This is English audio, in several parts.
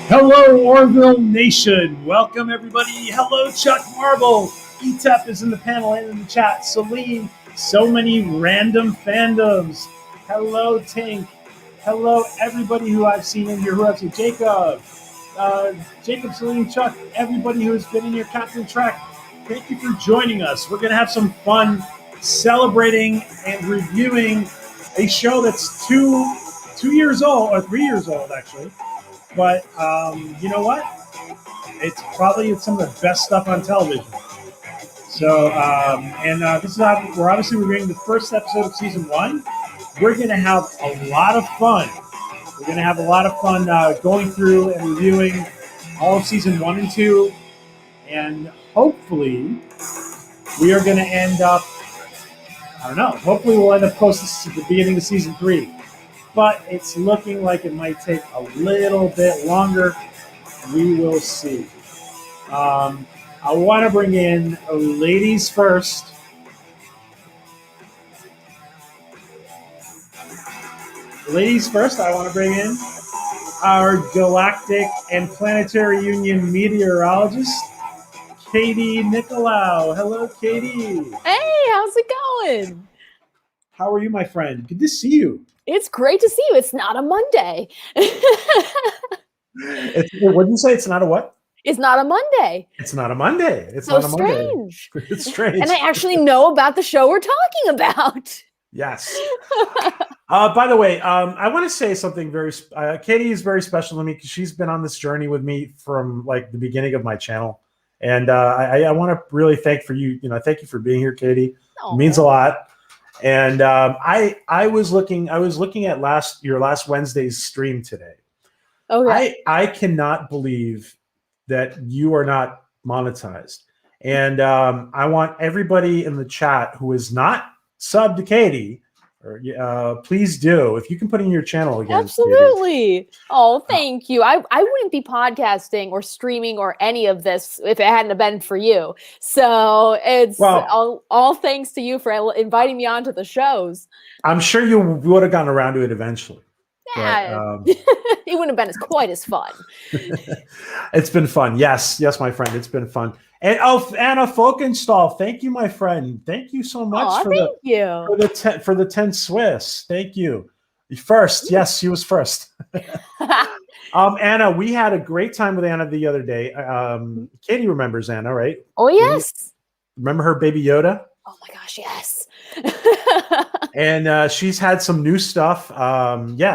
Hello, Orville Nation. Welcome, everybody. Hello, Chuck Marble. ETEP is in the panel and in the chat. Celine, so many random fandoms. Hello, Tink. Hello, everybody who I've seen in here. Who I've seen? Jacob, Celine, Chuck, everybody who has been in here. Captain Trek, thank you for joining us. We're going to have some fun celebrating and reviewing a show that's two years old, or 3 years old, actually. But you know what? It's probably some of the best stuff on television. So, this is we're obviously reviewing the first episode of season 1. We're going to have a lot of fun. We're going to have a lot of fun going through and reviewing all of season 1 and 2. And hopefully, we are going to end up, I don't know, hopefully we'll end up close to the beginning of season 3. But it's looking like it might take a little bit longer. We will see. I want to bring in ladies first. Ladies first, I want to bring in our Galactic and Planetary Union meteorologist, Katie Nicolau. Hello, Katie. Hey, how's it going? How are you, my friend? Good to see you. It's great to see you. It's not a Monday. What did you say? It's not a what? It's not a Monday. It's not a Monday. It's so not a strange. Monday. It's strange. And I actually know about the show we're talking about. Yes. By the way, I want to say something very. Katie is very special to me because she's been on this journey with me from like the beginning of my channel, and I want to really thank you for being here, Katie. Oh. It means a lot. And I was looking at your last Wednesday's stream today. Okay. I cannot believe that you are not monetized. And I want everybody in the chat who is not subbed to Katie, please do. If you can put in your channel again. Absolutely. Katie. Oh, thank you. I wouldn't be podcasting or streaming or any of this if it hadn't been for you. So it's all thanks to you for inviting me onto the shows. I'm sure you would have gone around to it eventually. Yeah, it wouldn't have been quite as fun. It's been fun. Yes, my friend. It's been fun. And Anna Folkenstahl, thank you, my friend. Thank you so much for the 10 Swiss. Thank you. First, yes, she was first. Anna, we had a great time with Anna the other day. Katie remembers Anna, right? Oh yes. Remember her Baby Yoda? Oh my gosh, yes. And she's had some new stuff.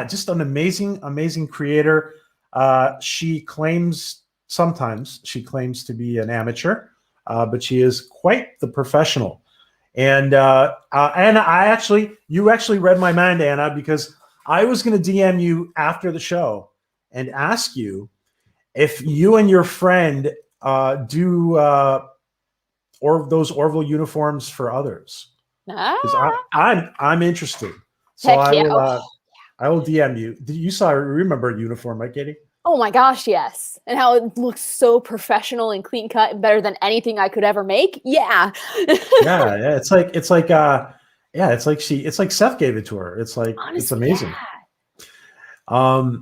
Just an amazing creator. Sometimes she claims to be an amateur, but she is quite the professional. And Anna, you actually read my mind, Anna, because I was going to DM you after the show and ask you if you and your friend do those Orville uniforms for others. Because I'm interested. So I will DM you. Remember a uniform, right, Katie? Oh my gosh, yes. And how it looks so professional and clean cut and better than anything I could ever make. Yeah. yeah. It's like Seth gave it to her. It's like, honestly, it's amazing. Yeah.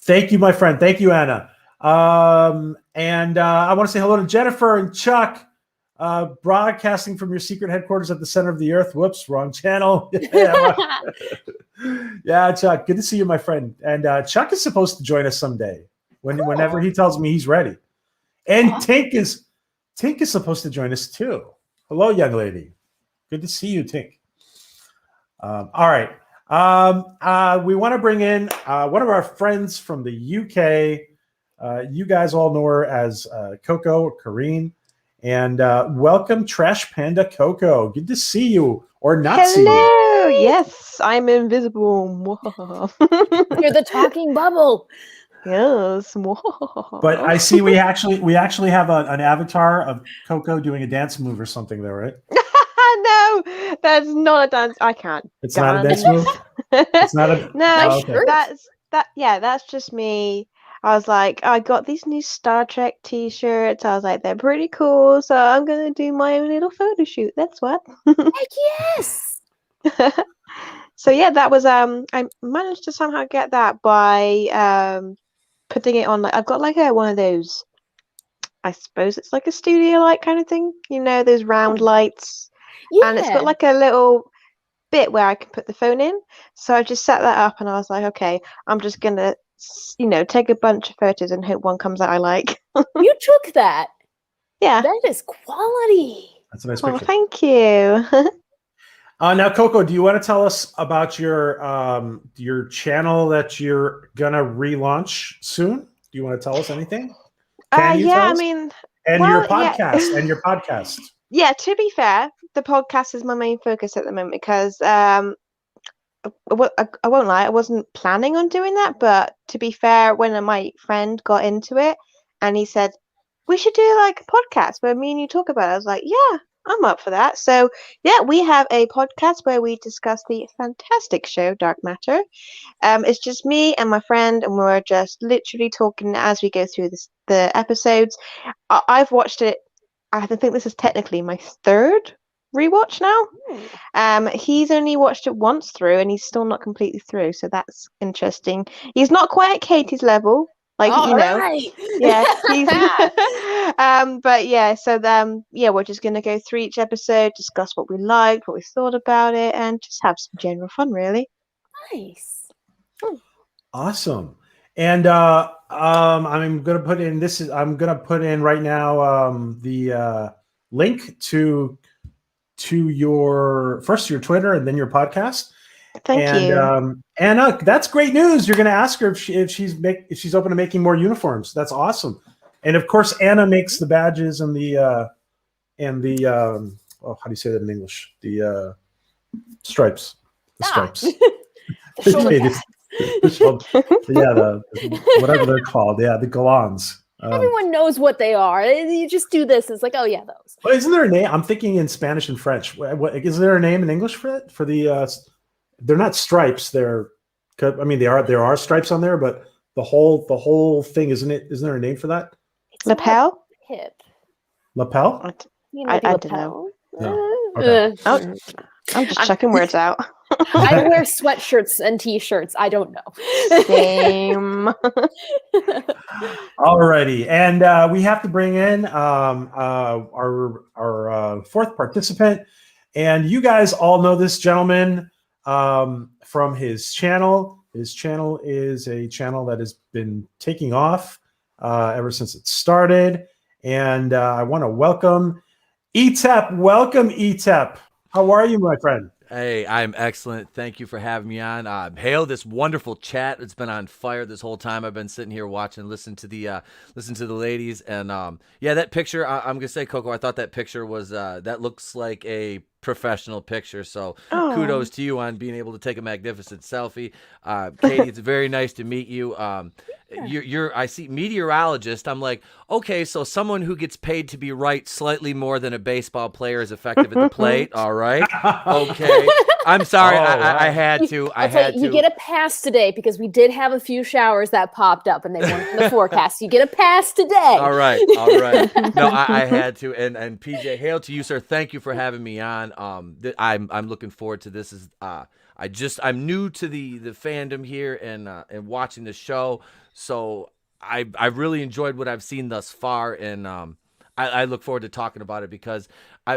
Thank you, my friend. Thank you, Anna. And I want to say hello to Jennifer and Chuck, broadcasting from your secret headquarters at the center of the earth. Whoops, wrong channel. Yeah, Chuck, good to see you, my friend. And Chuck is supposed to join us someday whenever he tells me he's ready. And Tink is supposed to join us too. Hello, young lady. Good to see you, Tink. All right. We want to bring in one of our friends from the UK. You guys all know her as COCO or Kareen. And welcome, Trash Panda COCO. Good to see you, or not see you. Hello. Yes, I'm invisible. You're the talking bubble. Yes. But I see we actually have an avatar of Coco doing a dance move or something there, right? No, that's not a dance. I can't. It's not a dance move. It's not a No. okay. That's just me. I was like, I got these new Star Trek t-shirts. I was like, they're pretty cool, so I'm gonna do my own little photo shoot. That's what. Heck yes. So yeah, that was I managed to somehow get that by putting it on. Like, I've got like one of those. I suppose it's like a studio light kind of thing. You know, those round lights. Yeah. And it's got like a little bit where I can put the phone in. So I just set that up and I was like, okay, I'm just gonna, take a bunch of photos and hope one comes out I like. You took that. Yeah. That is quality. That's a nice picture. Oh, thank you. Now, Coco, do you want to tell us about your channel that you're gonna relaunch soon? Do you want to tell us anything? Can you tell us? I mean, and well, your podcast. Yeah, to be fair, the podcast is my main focus at the moment because I won't lie, I wasn't planning on doing that, but to be fair, when my friend got into it and he said, we should do like a podcast where me and you talk about it, I was like, yeah, I'm up for that. So yeah, we have a podcast where we discuss the fantastic show Dark Matter. It's just me and my friend, and we're just literally talking as we go through the episodes. I've watched it. I think this is technically my third rewatch now. He's only watched it once through, and he's still not completely through, so that's interesting. He's not quite at Katie's level, like Right. Yeah. He's but yeah, so we're just gonna go through each episode, discuss what we liked, what we thought about it, and just have some general fun, really. Nice. Awesome. And I'm gonna put in right now the link to your Twitter and then your podcast. Thank you. Anna, that's great news. You're gonna ask her if she's open to making more uniforms. That's awesome. And of course, Anna makes the badges and the how do you say that in English? The stripes. The stripes. Whatever they're called. Yeah, the galons. Everyone knows what they are. You just do this. It's like, oh yeah, those. Well, isn't there a name? I'm thinking in Spanish and French. Is there a name in English for it? For the they're not stripes. There are stripes on there, but the whole thing, isn't it? Isn't there a name for that? It's lapel. Hip. Lapel. I don't know. No. Okay. I'm just checking words out. I wear sweatshirts and t-shirts. I don't know. Same. Alrighty, and we have to bring in our fourth participant, and you guys all know this gentleman from his channel. His channel is a channel that has been taking off ever since it started, and I want to welcome ETEP. Welcome, ETEP. How are you, my friend? Hey, I'm excellent. Thank you for having me on. Hail this wonderful chat. It's been on fire this whole time. I've been sitting here watching, listening to the ladies, and that picture. I'm gonna say, Coco, I thought that picture was that looks like a professional picture. So kudos to you on being able to take a magnificent selfie. Katie, it's very nice to meet you. You're I see meteorologist. I'm like, okay, so someone who gets paid to be right slightly more than a baseball player is effective at the plate. All right. Okay. I'm sorry. I had to. You get a pass today because we did have a few showers that popped up and they weren't in the forecast. You get a pass today. All right. No, I had to. And PJ, hail to you, sir. Thank you for having me on. I'm looking forward to this. I'm new to the fandom here and watching the show. So I've really enjoyed what I've seen thus far, and I look forward to talking about it because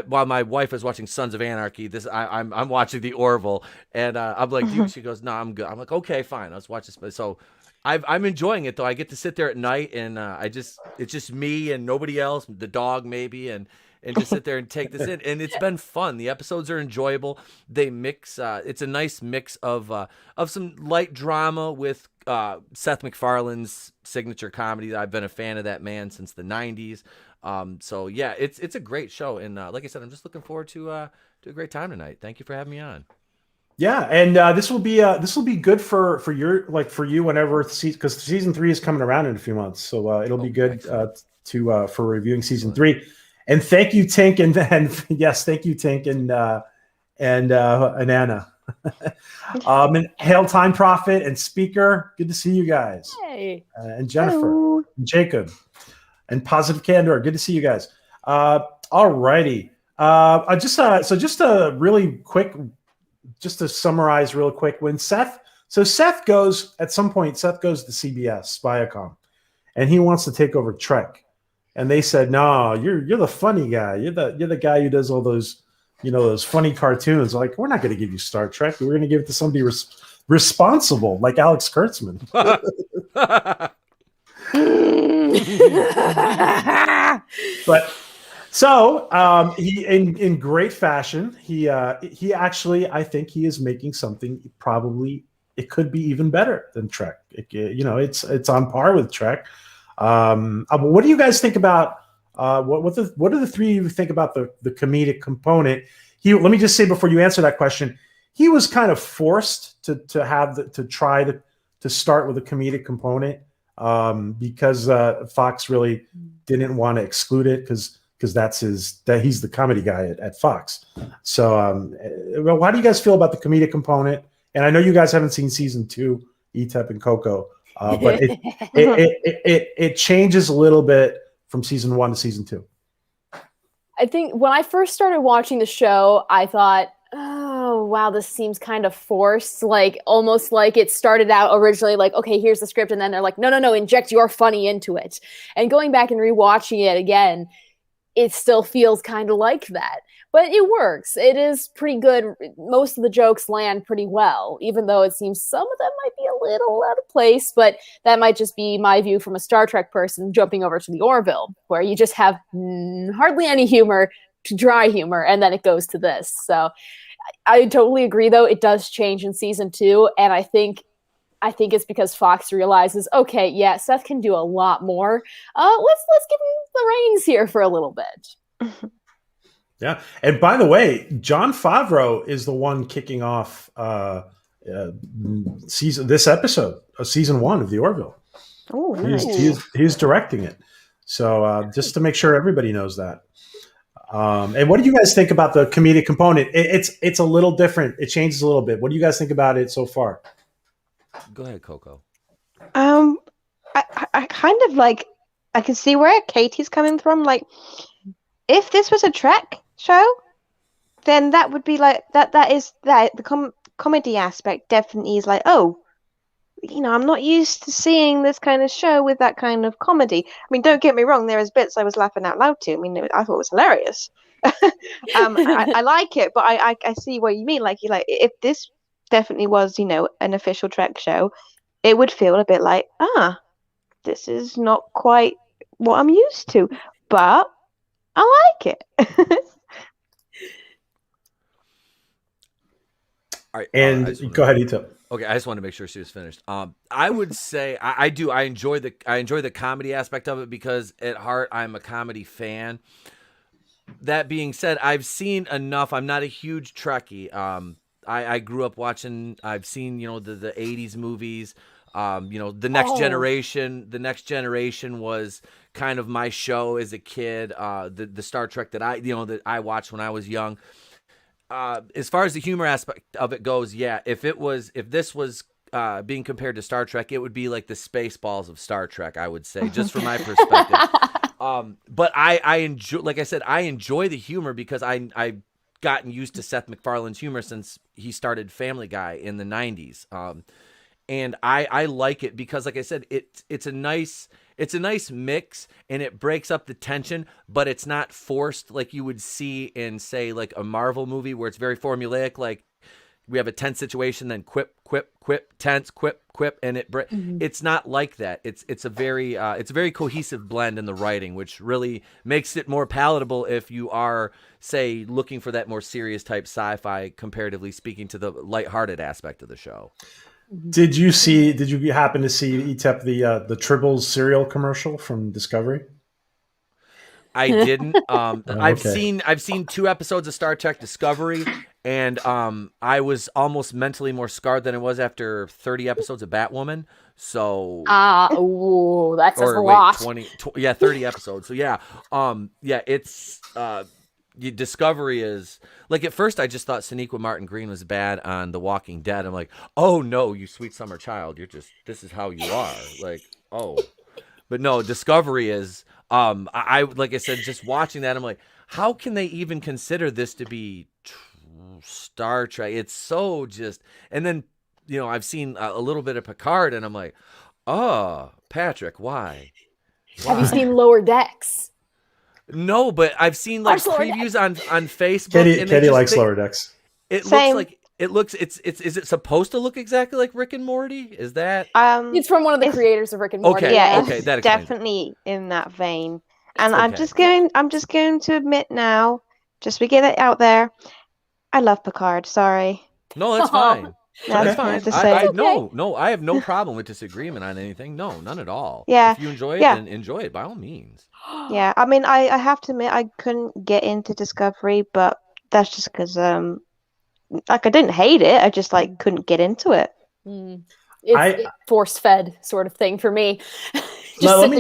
while my wife is watching Sons of Anarchy, I'm watching the Orville, and I'm like, dude, she goes, no, I'm good. I'm like, okay, fine, let's watch this. So I'm enjoying it though. I get to sit there at night, and it's just me and nobody else, the dog maybe, and just sit there and take this in. And it's been fun. The episodes are enjoyable. They mix. It's a nice mix of some light drama with Seth MacFarlane's signature comedy. I've been a fan of that man since the 90s. So yeah, it's a great show. And like I said, I'm just looking forward to a great time tonight. Thank you for having me on. Yeah, and this will be good for your for you whenever because season 3 is coming around in a few months, so it'll be good for reviewing season 3. And thank you, Tink, and yes, thank you, Tink, and Anna. And Hail Time Prophet and Speaker, good to see you guys. Hey. And Jennifer, and Jacob, and Positive Candor, good to see you guys. All righty. Just a really quick. Just to summarize real quick, Seth goes to CBS, Viacom, and he wants to take over Trek. And they said, no, you're the funny guy. You're the guy who does all those, those funny cartoons. Like, we're not going to give you Star Trek. We're going to give it to somebody responsible, like Alex Kurtzman. But so he, in great fashion, he actually, I think he is making something probably it could be even better than Trek. It's on par with Trek. What do you guys think about what do the three of you think about the comedic component? Let me just say before you answer that question, he was kind of forced to try to start with a comedic component because Fox really didn't want to exclude it because he's the comedy guy at Fox. So, well, how do you guys feel about the comedic component? And I know you guys haven't seen season 2, ETEP and COCO, but it changes a little bit from season 1 to season 2. I think when I first started watching the show, I thought, oh, wow, this seems kind of forced, like almost like it started out originally like, okay, here's the script. And then they're like, no, inject your funny into it. And going back and rewatching it again, it still feels kind of like that. But it works. It is pretty good. Most of the jokes land pretty well, even though it seems some of them might be a little out of place, but that might just be my view from a Star Trek person jumping over to the Orville, where you just have hardly any humor to dry humor, and then it goes to this. So I totally agree, though. It does change in season 2, and I think it's because Fox realizes, okay, yeah, Seth can do a lot more. Let's give him the reins here for a little bit. Yeah, and by the way, Jon Favreau is the one kicking off this episode of season 1 of the Orville. Oh, nice. He's directing it. So just to make sure everybody knows that. And what do you guys think about the comedic component? It's a little different. It changes a little bit. What do you guys think about it so far? Go ahead, Coco. I kind of like, I can see where Katie's coming from. Like, if this was a Trek show, then that would be like that is the comedy aspect definitely is like, oh, I'm not used to seeing this kind of show with that kind of comedy. I mean, don't get me wrong, there is bits I was laughing out loud to. I mean, I thought it was hilarious. I like it, but I see what you mean. Like, if this definitely was, an official Trek show, it would feel a bit like, this is not quite what I'm used to, but I like it. All right, and go ahead, Ito. Okay, I just wanted to make sure she was finished. I would say I do. I enjoy the comedy aspect of it because at heart I'm a comedy fan. That being said, I've seen enough. I'm not a huge Trekkie. I grew up watching. I've seen the 80s movies. The Next Generation. The Next Generation was kind of my show as a kid. The Star Trek that I watched when I was young. As far as the humor aspect of it goes, yeah. If this was being compared to Star Trek, it would be like the Spaceballs of Star Trek, I would say, just from my perspective. But I enjoy, like I said, I enjoy the humor because I've gotten used to Seth MacFarlane's humor since he started Family Guy in the 90s. And I like it because, like I said, it's a nice mix and it breaks up the tension, but it's not forced like you would see in, say, like a Marvel movie where it's very formulaic. Like we have a tense situation, then quip, tense, quip, and it's not like that. It's a very cohesive blend in the writing, which really makes it more palatable if you are, say, looking for that more serious type sci-fi, comparatively speaking to the lighthearted aspect of the show. Did you happen to see ETEP the Tribbles cereal commercial from Discovery? I didn't. Okay. I've seen 2 episodes of Star Trek Discovery, And I was almost mentally more scarred than I was after 30 episodes of Batwoman. So that's a lot. 30 episodes. So yeah, it's Discovery is like, at first I just thought Sonequa Martin Green was bad on The Walking Dead. I'm like, oh no, you sweet summer child, this is how you are. Like, oh, but no, Discovery is I like I said, just watching that, I'm like, how can they even consider this to be Star Trek? It's so just, and then I've seen a little bit of Picard, and I'm like, oh, Patrick, why? Have you seen Lower Decks? No, but I've seen like previews on Facebook. Katie likes Lower Decks. Is it supposed to look exactly like Rick and Morty? Is that? It's from one of the creators of Rick and Morty. Okay, yeah, okay, it's definitely in that vein. And I'm just going to admit now, just to get it out there, I love Picard. Sorry. No, that's fine. That's fine. I have no problem with disagreement on anything. No, none at all. Yeah. If you enjoy it, then enjoy it by all means. Yeah, I mean, I have to admit, I couldn't get into Discovery, but that's just because, I didn't hate it. I just couldn't get into it. It's force fed sort of thing for me. Let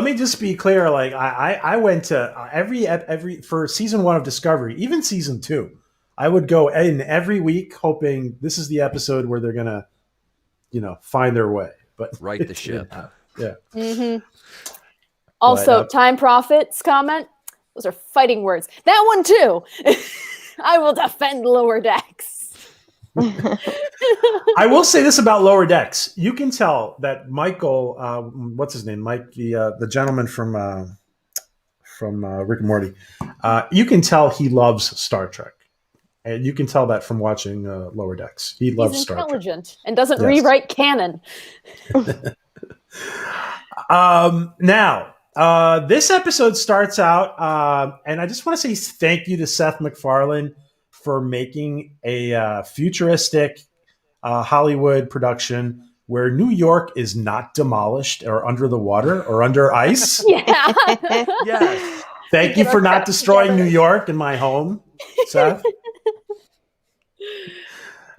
me just be clear. Like I went to every for season 1 of Discovery, even season 2. I would go in every week hoping this is the episode where they're gonna, find their way. But right the ship. Yeah. Mm-hmm. Also, Time Profits comment. Those are fighting words. That one too. I will defend Lower Decks. I will say this about Lower Decks. You can tell that Michael, what's his name? Mike, the gentleman from Rick and Morty. You can tell he loves Star Trek. And you can tell that from watching Lower Decks. He loves Star Trek. He's intelligent and doesn't rewrite canon. Now, this episode starts out, and I just want to say thank you to Seth MacFarlane for making a futuristic Hollywood production where New York is not demolished or under the water or under ice. Yeah. Yes. Thank you for not destroying New York and my home, Seth.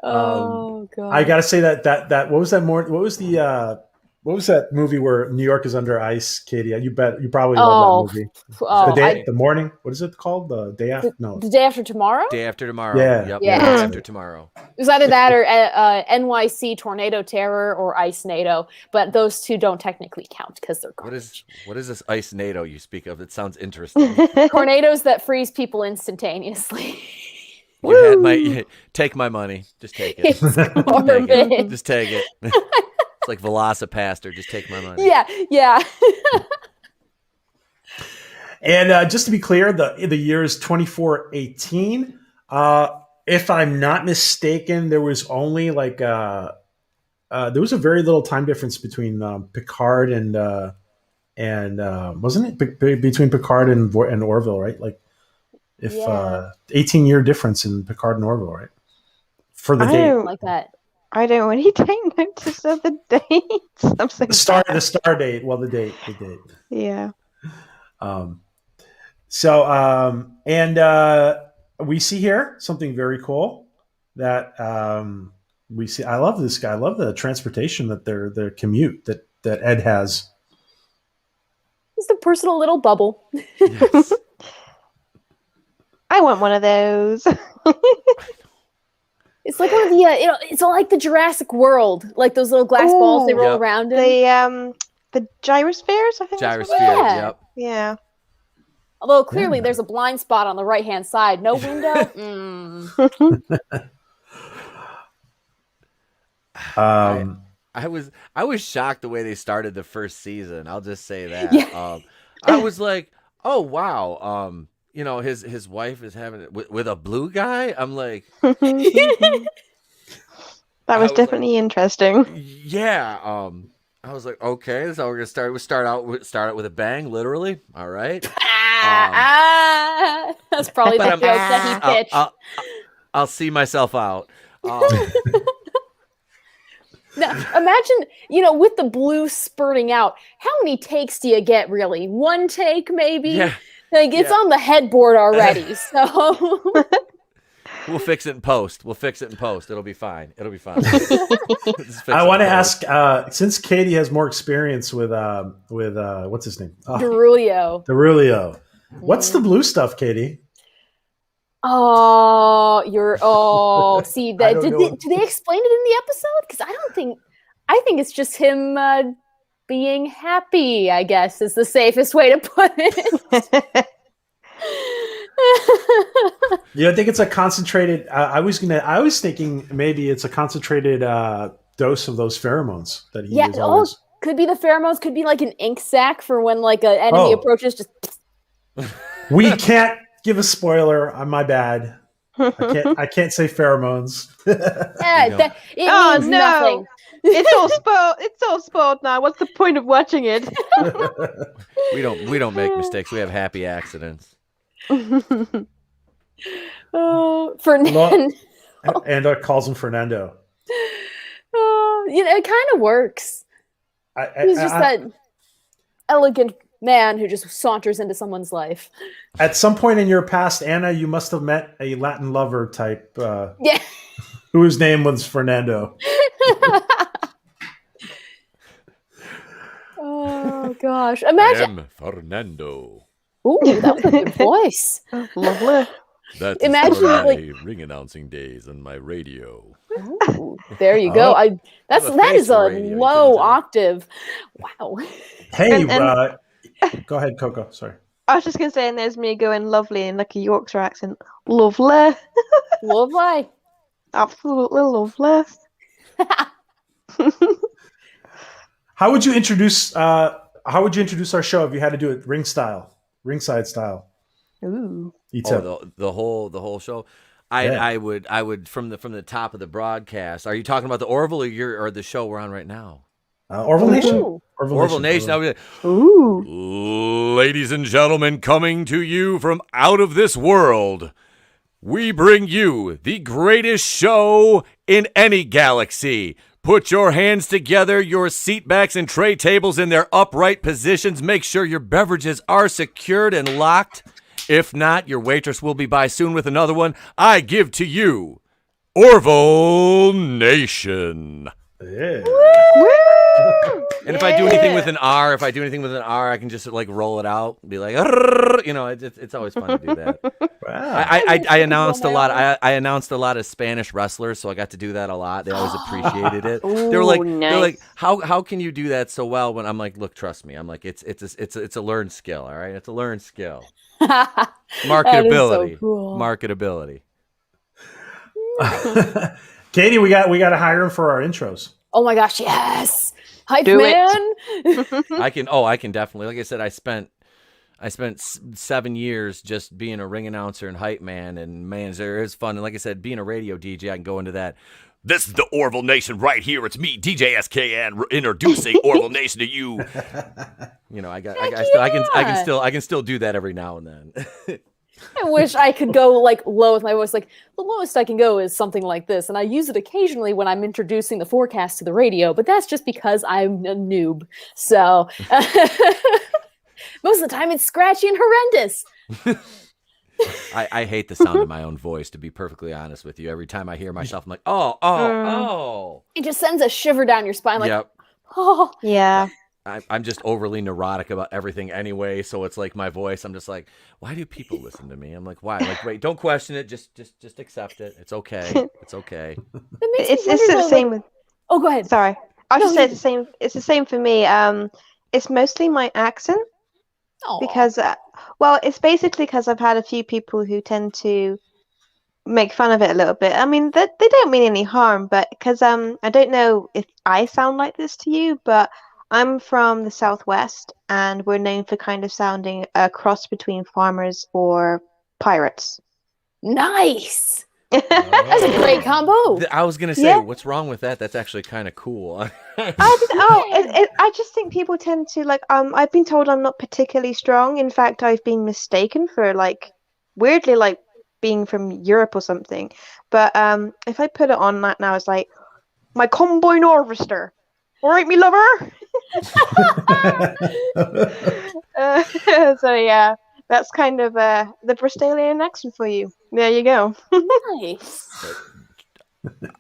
Oh God! I gotta say that what was that more? What was that movie where New York is under ice, Katie? You probably love that movie. The morning. What is it called? The day after? No. The Day After Tomorrow. Day After Tomorrow. Yeah. Yep. Yeah. Day After Tomorrow. It was either that or NYC Tornado Terror or Ice NATO, but those two don't technically count because they're garbage. What is this Ice NATO you speak of? It sounds interesting. Tornadoes that freeze people instantaneously. Take my money. Just take it. It's garbage. Just take it. It's like Velocipaster. Just take my money. Yeah. And just to be clear, the year is 2418. If I'm not mistaken, there was only there was a very little time difference between Picard and wasn't it between Picard and Orville, right? 18-year difference in Picard and Orville, right? For the date. Like that. I don't really take notice of the dates. I'm so the star date. Well, the date. Yeah. We see here something very cool that we see. I love this guy. I love the transportation that their commute that Ed has. It's a personal little bubble. Yes. I want one of those. It's like one of the it's like the Jurassic World, like those little glass balls they roll around in. The gyrospheres, I think. Gyrospheres, yep. Yeah. Although clearly there's a blind spot on the right-hand side. No window. I was shocked the way they started the first season. I'll just say that. Yeah. I was like, oh wow. His wife is having it with a blue guy. I'm like, that was definitely interesting. Yeah. I was like, okay, that's how we're gonna start. We start out with a bang, literally. All right. That's probably the joke that he pitched. I'll see myself out. Now, imagine, with the blue spurting out, how many takes do you get, really? One take, maybe? Yeah. It's on the headboard already, so... We'll fix it in post. It'll be fine. I want to ask, since Katie has more experience with what's his name? Derulio. What's the blue stuff, Katie? See that? Do they explain it in the episode? Because I think it's just him being happy, I guess, is the safest way to put it. You don't think it's a concentrated? I was thinking maybe it's a concentrated dose of those pheromones that he is always. Could be the pheromones. Could be like an ink sac for when like an enemy approaches. Just we can't give a spoiler. My bad. I can't say pheromones. It means nothing. It's all spoiled now. What's the point of watching it? We don't make mistakes. We have happy accidents. Fernando. And calls him Fernando. It kind of works. He's just that elegant man who just saunters into someone's life. At some point in your past, Anna, you must have met a Latin lover type. Whose name was Fernando. Oh gosh! Imagine. I am Fernando. Ooh, that was a good voice. Lovely. That's Imagine my ring announcing days on my radio. Ooh, there you go. That is a low octave. Wow. Hey, go ahead, Coco. Sorry. I was just gonna say, and there's me going lovely in like a Yorkshire accent. Lovely. Lovely. Absolutely lovely. How would you introduce our show if you had to do it ringside style? Ooh. ETEP. The whole show. I would from the top of the broadcast. Are you talking about the Orville or the show we're on right now? Orville Nation. Orville Nation. Ooh. Ladies and gentlemen, coming to you from out of this world, we bring you the greatest show in any galaxy. Put your hands together, your seat backs and tray tables in their upright positions. Make sure your beverages are secured and locked. If not, your waitress will be by soon with another one. I give to you Orville Nation. Yeah. And if I do anything with an R, I can just like roll it out and be like, it's always fun to do that. Wow. I announced a lot. I announced a lot of Spanish wrestlers, so I got to do that a lot. They always appreciated it. They were like, how can you do that so well? When I'm like, look, trust me. I'm like, it's a learned skill. All right, it's a learned skill. Marketability. So cool. Marketability. Katie, we got to hire him for our intros. Oh my gosh, yes. Hype Do man. I can definitely. Like I said, I spent 7 years just being a ring announcer and hype man, and man, there is fun. And like I said, being a radio DJ, I can go into that. This is the Orville Nation right here. It's me, DJ SKN, introducing Orville Nation to you. I can still do that every now and then. I wish I could go like low with my voice. Like the lowest I can go is something like this, and I use it occasionally when I'm introducing the forecast to the radio. But that's just because I'm a noob. So most of the time, it's scratchy and horrendous. I hate the sound of my own voice, to be perfectly honest with you. Every time I hear myself, I'm like, oh. It just sends a shiver down your spine. Like, yep. Oh, Yeah. I'm just overly neurotic about everything anyway, so it's like my voice. I'm just like, why do people listen to me? I'm like, why? Like, wait, don't question it. Just accept it. It's okay. It's okay. It's the same with. Oh, go ahead. Sorry, I was just say it's the same. It's the same for me. It's mostly my accent. Aww. Because, it's basically because I've had a few people who tend to make fun of it a little bit. I mean, they don't mean any harm, but because I don't know if I sound like this to you, but I'm from the Southwest, and we're known for kind of sounding a cross between farmers or pirates. Nice. That's a great combo. I was gonna say, what's wrong with that? That's actually kind of cool. I just think people tend to like. I've been told I'm not particularly strong. In fact, I've been mistaken for weirdly being from Europe or something. But if I put it on that now, it's like my combine harvester. All right, me lover. So yeah, That's kind of the Bristolian accent for you. There you go. Nice.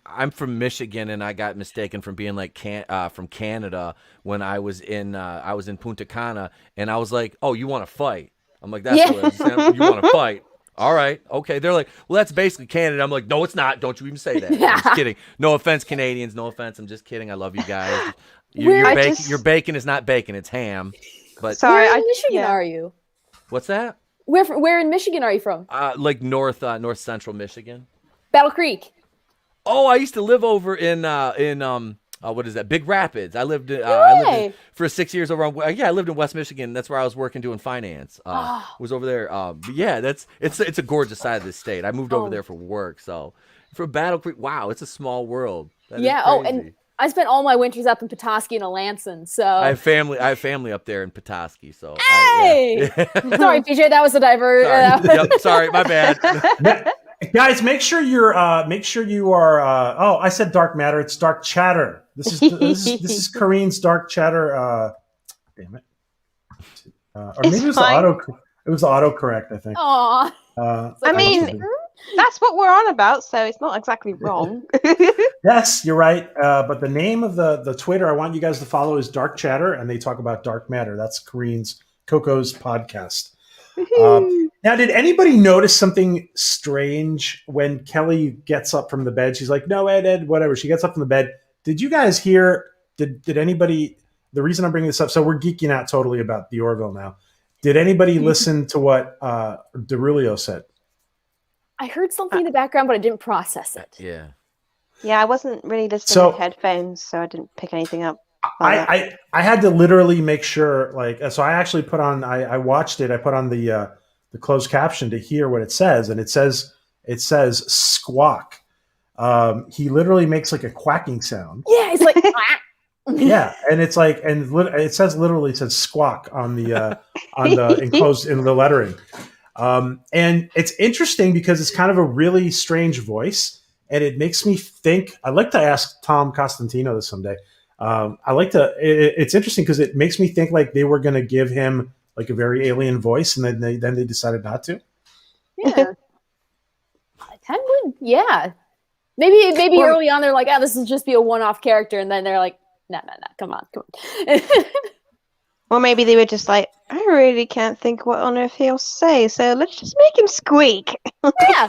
I'm from Michigan, and I got mistaken from being like from Canada when I was in Punta Cana, and I was like, "Oh, you want to fight?" I'm like, "That's what I'm saying. You want to fight? All right, okay." They're like, "Well, that's basically Canada." I'm like, "No, it's not. Don't you even say that." I'm just kidding. No offense, Canadians. No offense. I'm just kidding. I love you guys. Your bacon is not bacon. It's ham. But sorry, where in Michigan are you? What's that? Where in Michigan are you from? Like north central Michigan. Battle Creek. Oh, I used to live over in what is that? Big Rapids. I lived for 6 years over on I lived in West Michigan. That's where I was working doing finance. Was over there. But yeah, it's a gorgeous side of the state. I moved over there for work. So for Battle Creek, wow, it's a small world. Oh, and I spent all my winters up in Petoskey and Alanson. So I have family up there in Petoskey. So hey, sorry, PJ, that was a divert. Sorry, my bad. Guys, make sure you are. I said dark matter. It's dark chatter. This is Kareen's dark chatter. Damn it. Or maybe it was autocorrect. I think. Aw. I mean, that's what we're on about, so it's not exactly wrong. Yes, you're right. But the name of the Twitter I want you guys to follow is Dark Chatter, and they talk about dark matter. That's COCO's podcast. Now, did anybody notice something strange when Kelly gets up from the bed? She's like, "No, Ed, whatever." She gets up from the bed. Did you guys hear? Did anybody? The reason I'm bringing this up, so we're geeking out totally about the Orville now. Did anybody listen to what Derulio said? I heard something in the background, but I didn't process it. Yeah. Yeah, I wasn't really listening with headphones, so I didn't pick anything up. I had to literally make sure, so I actually put on. I watched it. I put on the closed caption to hear what it says, and it says squawk. He literally makes like a quacking sound. Yeah, it's like yeah, and it's like, and it says squawk on the enclosed in the lettering. And it's interesting because it's kind of a really strange voice, and it makes me think. I'd like to ask Tom Costantino this someday. It's interesting because it makes me think like they were going to give him like a very alien voice, and then they decided not to. Yeah. Yeah. Maybe early on they're like, this will just be a one-off character, and then they're like, no, come on. Or maybe they were just like, I really can't think what on earth he'll say, so let's just make him squeak. Yeah.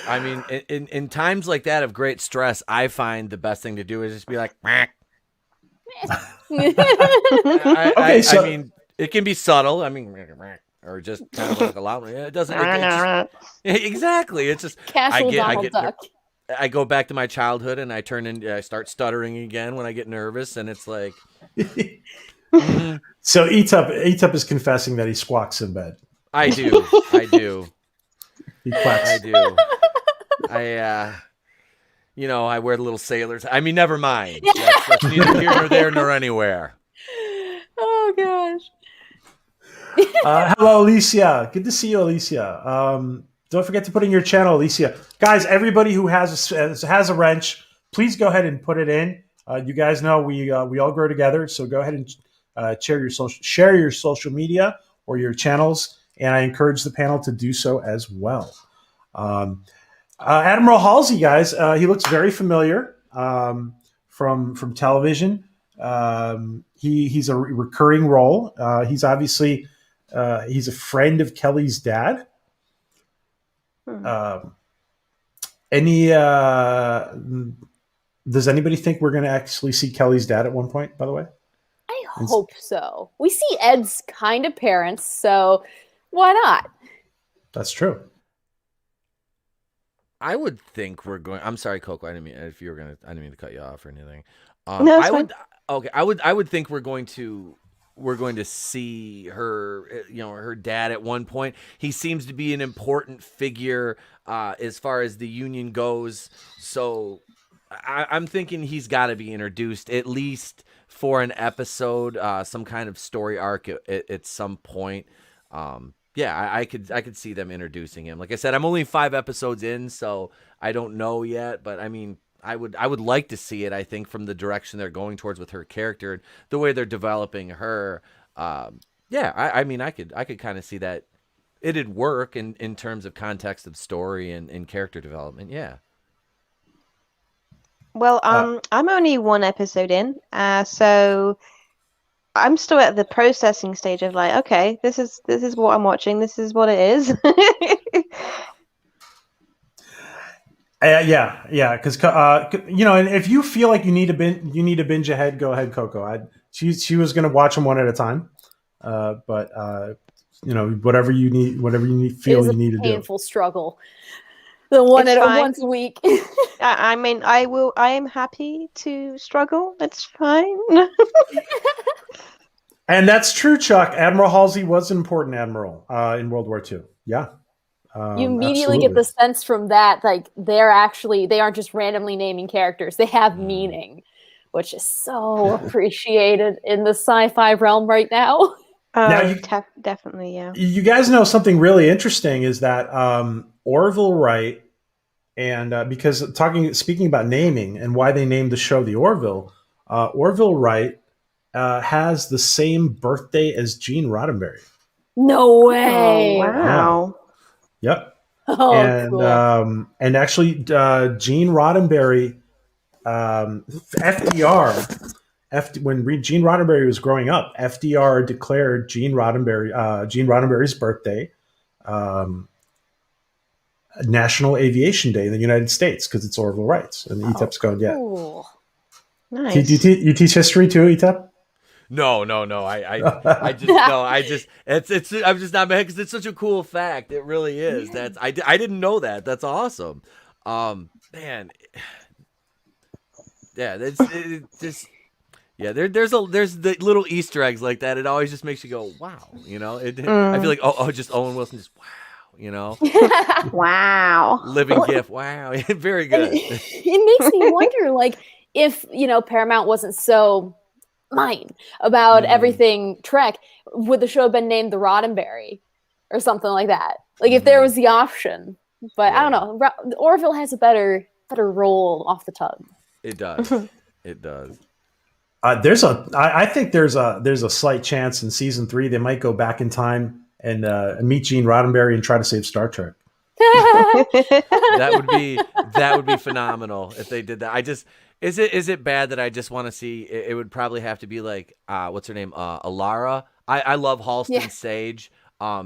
I mean, in times like that of great stress, I find the best thing to do is just be like, I mean, it can be subtle. I mean, or just kind of like a loud. It doesn't. Exactly. It's just casual Donald Duck. I go back to my childhood and I start stuttering again when I get nervous, and it's like. So ETEP is confessing that he squawks in bed. I do. He quacks. I do. I wear the little sailors. I mean, never mind. That's neither here nor there nor anywhere. Oh gosh. Hello, Alicia. Good to see you, Alicia. Don't forget to put in your channel, Alicia. Guys, everybody who has a wrench, please go ahead and put it in. You guys know we all grow together, so go ahead and share your social media or your channels, and I encourage the panel to do so as well. Admiral Halsey, guys, he looks very familiar from television. He's a recurring role. He's obviously he's a friend of Kelly's dad. Does anybody think we're going to actually see Kelly's dad at one point, by the way? I hope so. We see Ed's kind of parents, so why not? That's true. I would think we're going. I'm sorry, Coco. I didn't mean to cut you off or anything. No, it's fine. I would think we're going to see her, her dad at one point. He seems to be an important figure as far as the Union goes. So I'm thinking he's got to be introduced at least for an episode, some kind of story arc at some point. I could see them introducing him. Like I said, I'm only 5 episodes in, so I don't know yet. But I mean, I would like to see it. I think from the direction they're going towards with her character, the way they're developing her. Yeah, I mean, I could kind of see that it'd work in terms of context of story and character development. Yeah. Well, I'm only one episode in, so I'm still at the processing stage of like, okay, this is what I'm watching. This is what it is. Yeah, because and if you feel like you need to binge ahead, go ahead, Coco. She was going to watch them one at a time, but whatever you feel you need to do. Painful struggle. The one It's at fine. once a week. I mean, I am happy to struggle. It's fine. And that's true, Chuck. Admiral Halsey was an important admiral in World War II. Yeah. You immediately get the sense from that, like they aren't just randomly naming characters. They have meaning, which is so appreciated in the sci-fi realm right now. Definitely, yeah. You guys know something really interesting is that Orville Wright, and because speaking about naming and why they named the show the Orville Wright has the same birthday as Gene Roddenberry. No way! Oh, wow. Yeah. Yep. Oh, cool. And actually, Gene Roddenberry, FDR, when Gene Roddenberry was growing up, FDR declared Gene Roddenberry's birthday National Aviation Day in the United States because it's Orville Wright's, and the ETEP's going, yeah. Nice. You teach history too, ETEP? No. I'm just not mad because it's such a cool fact. It really is. Yeah. I didn't know that. That's awesome. Man. Yeah, there's the little Easter eggs like that. It always just makes you go, wow. I feel like just Owen Wilson, just wow. Wow. Living gift. Wow. Very good. It makes me wonder, like, if Paramount wasn't so about everything Trek, would the show have been named The Roddenberry or something like that? Like if there was the option. But I don't know. Orville has a better roll off the tub. It does. It does. I think there's a slight chance in season 3 they might go back in time and meet Gene Roddenberry and try to save Star Trek. That would be phenomenal if they did that. Is it bad that I just want to see? It would probably have to be like what's her name? Alara. I love Halston Sage.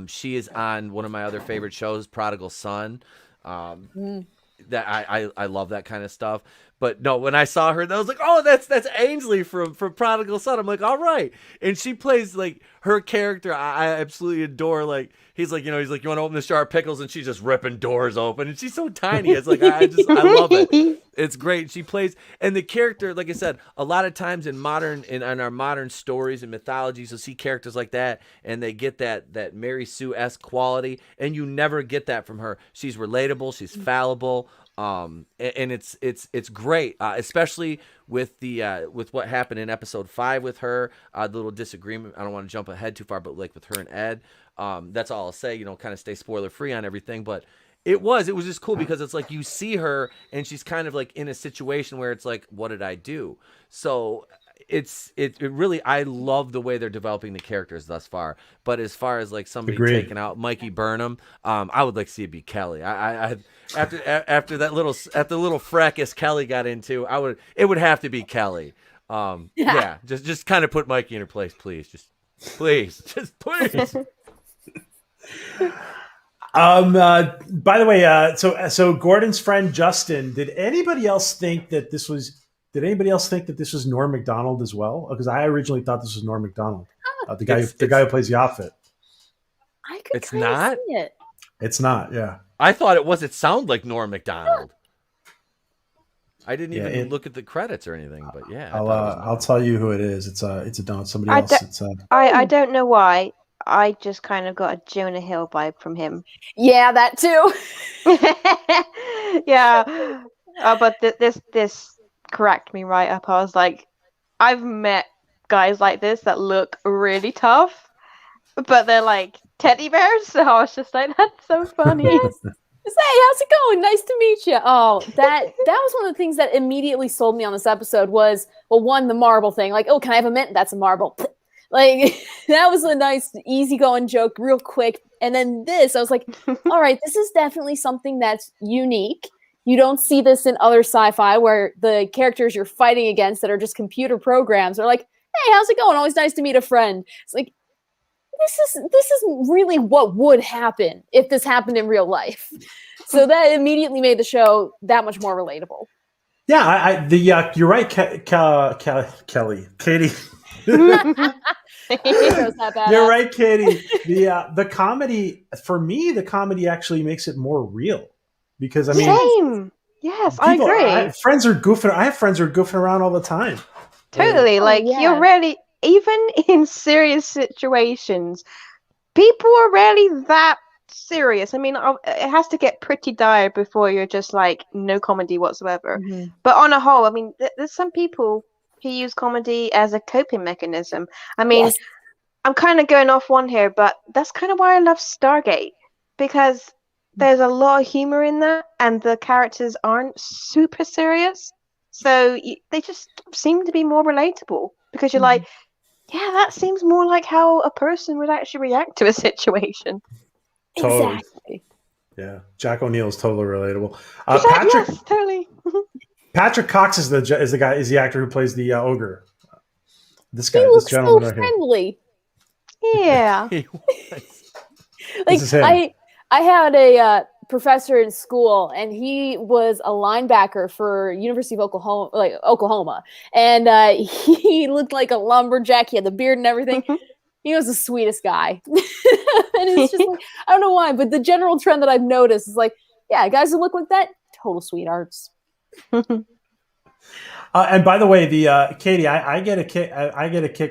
She is on one of my other favorite shows, Prodigal Son. That I love that kind of stuff. But no, when I saw her, I was like, oh, that's Ainsley from Prodigal Son. I'm like, all right. And she plays like her character. I absolutely adore. Like he's like, you want to open this jar of pickles, and she's just ripping doors open, and she's so tiny. It's like I love it. It's great. She plays, and the character, like I said, a lot of times in our modern stories and mythologies, you'll see characters like that, and they get that Mary Sue-esque quality, and you never get that from her. She's relatable. She's fallible. And it's great, especially with with what happened in episode 5 with her, the little disagreement. I don't want to jump ahead too far, but like with her and Ed, that's all I'll say. Kind of stay spoiler free on everything, but it was just cool because it's like you see her and she's kind of like in a situation where it's like, what did I do? So it really, I love the way they're developing the characters thus far. But as far as like somebody taking out Mikey Burnham, I would like to see it be Kelly. After the little fracas Kelly got into, it would have to be Kelly. Just kind of put Mikey in her place, please. Just please. By the way, so Gordon's friend Justin, did anybody else think that this was Norm Macdonald as well? Because I originally thought this was Norm Macdonald, the guy who plays the outfit. I could it's not. See it. It's not. Yeah. I thought it was. It sounded like Norm Macdonald. I didn't even look at the credits or anything, but yeah. I'll tell you who it is. It's somebody else. I don't know why. I just kind of got a Jonah Hill vibe from him. Yeah, that too. Yeah. But this cracked me right up. I was like, I've met guys like this that look really tough, but they're like teddy bears. So I was just like, that's so funny. Yes. Say, how's it going? Nice to meet you. Oh, that was one of the things that immediately sold me on this episode was, well, one, the marble thing. Like, oh, can I have a mint? That's a marble. Like, that was a nice, easygoing joke, real quick. And then this, I was like, all right, this is definitely something that's unique. You don't see this in other sci-fi where the characters you're fighting against that are just computer programs are like, hey, how's it going? Always nice to meet a friend. It's like, this is really what would happen if this happened in real life. So that immediately made the show that much more relatable. Yeah, you're right, Kelly, Katie. You're right, Katie. The comedy, for me, the comedy actually makes it more real because I mean, same. Yes, I agree. I have friends who are goofing around all the time. Totally. You're really, even in serious situations, people are rarely that serious. I mean, it has to get pretty dire before you're just like no comedy whatsoever. Mm-hmm. But on a whole, I mean, there's some people who use comedy as a coping mechanism. I mean, I'm kind of going off one here, but that's kind of why I love Stargate, because there's a lot of humor in that, and the characters aren't super serious, so they just seem to be more relatable because you're like, yeah, that seems more like how a person would actually react to a situation. Totally. Exactly. Yeah, Jack O'Neill is totally relatable. Yes, totally. Patrick Cox is the actor who plays the ogre. This guy, he looks this gentleman, so friendly. Yeah. Like, I had a professor in school, and he was a linebacker for University of Oklahoma, and he looked like a lumberjack. He had the beard and everything. He was the sweetest guy. And it's just like, I don't know why, but the general trend that I've noticed is like, yeah, guys who look like that, total sweethearts. And by the way, Katie, I get a kick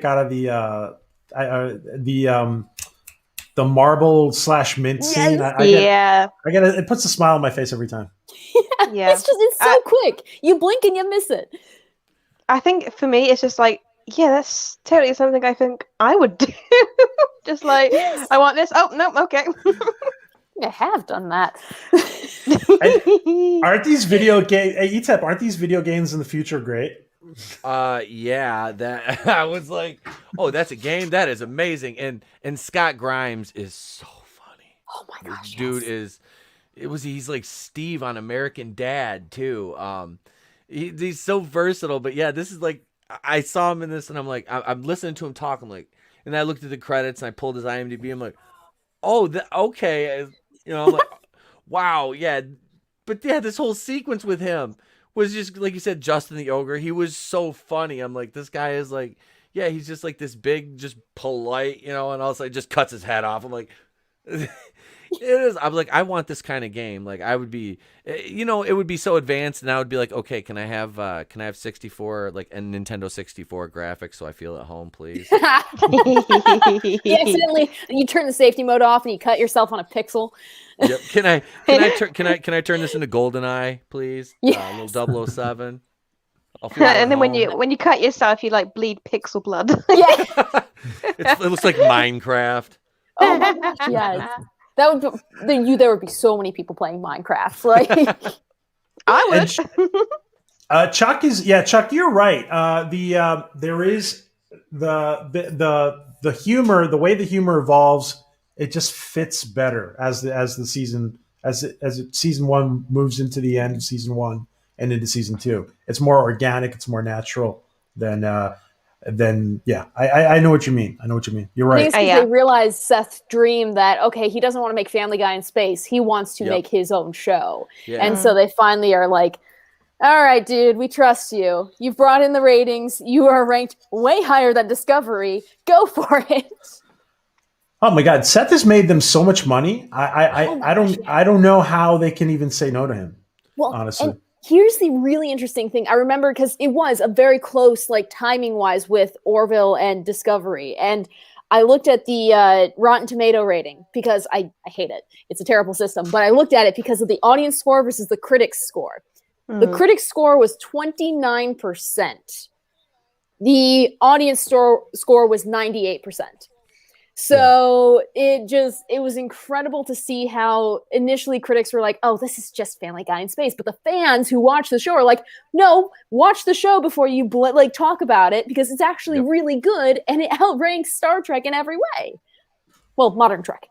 out of the marble / mint scene. It puts a smile on my face every time. Yeah. It's so quick. You blink and you miss it. I think for me, it's just like, yeah, that's totally something I think I would do. Just like, I want this. Oh, no, okay. I have done that. Aren't these video games, ETEP, aren't these video games in the future great? Yeah, that I was like, oh, that's a game? That is amazing. And Scott Grimes is so funny. Oh my gosh. Dude he's like Steve on American Dad too. He's so versatile, but yeah, this is like, I saw him in this and I'm like, I'm listening to him talk. I'm like, and I looked at the credits and I pulled his IMDb. I'm like, oh, okay. You know, I'm like, wow, yeah. But yeah, this whole sequence with him was just, like you said, Justin the Ogre. He was so funny. I'm like, this guy is like, yeah, he's just like this big, just polite, you know, and also just cuts his head off. I'm like, it is. I'm like, I want this kind of game. Like, I would be, you know, it would be so advanced, and I would be like, okay, can I have 64, like, a Nintendo 64 graphics so I feel at home, please? Accidentally, you turn the safety mode off and you cut yourself on a pixel. Yep. Can I turn this into GoldenEye, please? Yes. Little 007. And then when you cut yourself, you like bleed pixel blood. Yeah. It looks like Minecraft. Oh my gosh, yes. There would be so many people playing Minecraft. Like, I would. Chuck, you're right. There is the humor, the way the humor evolves, it just fits better as season one moves into the end of season one and into season two. It's more organic. It's more natural than. I know what you mean. You're right. They realize Seth's dream that, okay, he doesn't want to make Family Guy in space. He wants to make his own show. Yeah. And so they finally are like, all right, dude, we trust you. You've brought in the ratings. You are ranked way higher than Discovery. Go for it. Oh my God. Seth has made them so much money. I don't know how they can even say no to him. Well, honestly. Here's the really interesting thing. I remember because it was a very close, like, timing-wise with Orville and Discovery. And I looked at the Rotten Tomato rating because I hate it. It's a terrible system. But I looked at it because of the audience score versus the critics score. Mm. The critics score was 29%. The audience score was 98%. So it was incredible to see how initially critics were like, oh, this is just Family Guy in space. But the fans who watch the show are like, no, watch the show before you talk about it, because it's actually really good and it outranks Star Trek in every way. Well, modern Trek.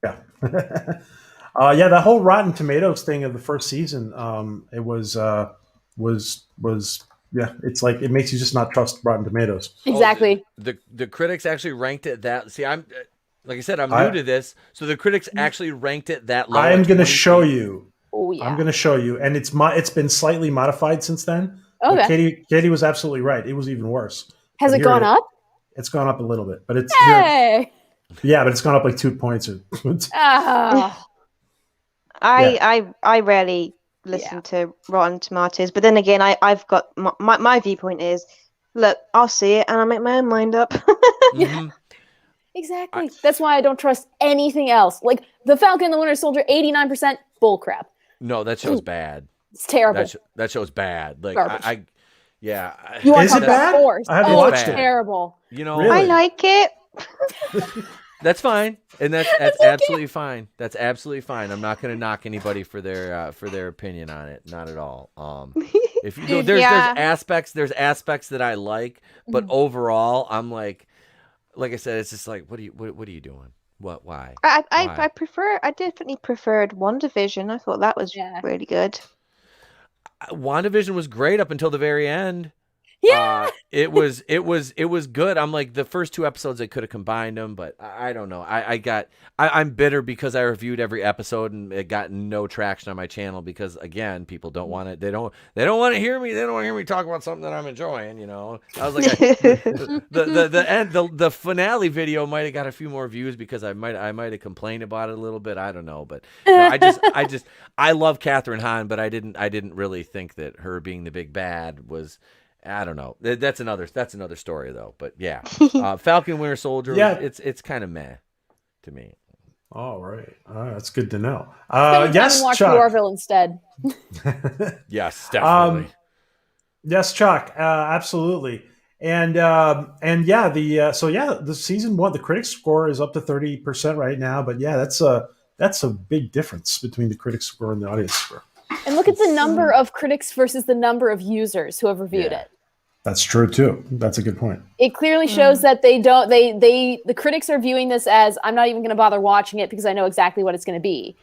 Yeah. That whole Rotten Tomatoes thing of the first season, it was it's like it makes you just not trust Rotten Tomatoes. Exactly. The critics actually ranked it that. See, I'm like I said, I'm new to this, so the critics actually ranked it that low. I'm going to show you. Oh yeah. I'm going to show you, and it's been slightly modified since then. Okay. Katie was absolutely right. It was even worse. Has it gone up? It's gone up a little bit, but it's hey. Yeah, but it's gone up like 2 points. I rarely listen to Rotten Tomatoes, but then again, I've got my viewpoint is, look, I'll see it and I'll make my own mind up. Mm-hmm. Exactly. That's why I don't trust anything else. Like the Falcon and the Winter Soldier, 89% bullcrap. No, that show's bad. It's terrible. That show's bad. Like garbage. You is it bad? I haven't watched it. Terrible. You know, really? I like it. That's fine, and that's absolutely fine. That's absolutely fine. I'm not going to knock anybody for their opinion on it. Not at all. If you there's aspects that I like, but overall, I'm like I said, it's just like, what are you doing? What? Why? I definitely preferred WandaVision. I thought that was really good. WandaVision was great up until the very end. Yeah, it was good. I'm like, the first 2 episodes they could have combined them, but I don't know. I'm bitter because I reviewed every episode and it got no traction on my channel because, again, people don't want it. They don't want to hear me. They don't want to hear me talk about something that I'm enjoying. You know, I was like, the finale video might have got a few more views because I might have complained about it a little bit. I don't know, but I love Catherine Hahn, but I didn't really think that her being the big bad was. I don't know. That's another story though. But yeah, Falcon Winter Soldier. Yeah, it's kind of meh to me. All right, that's good to know. Yes, watch Chuck. Orville instead. Yes, definitely. Yes, Chuck. Absolutely. And the season 1, the critics score is up to 30% right now. But yeah, that's a big difference between the critics score and the audience score. And look at the number of critics versus the number of users who have reviewed it. That's true too. That's a good point. It clearly shows that the critics are viewing this as, I'm not even going to bother watching it because I know exactly what it's going to be.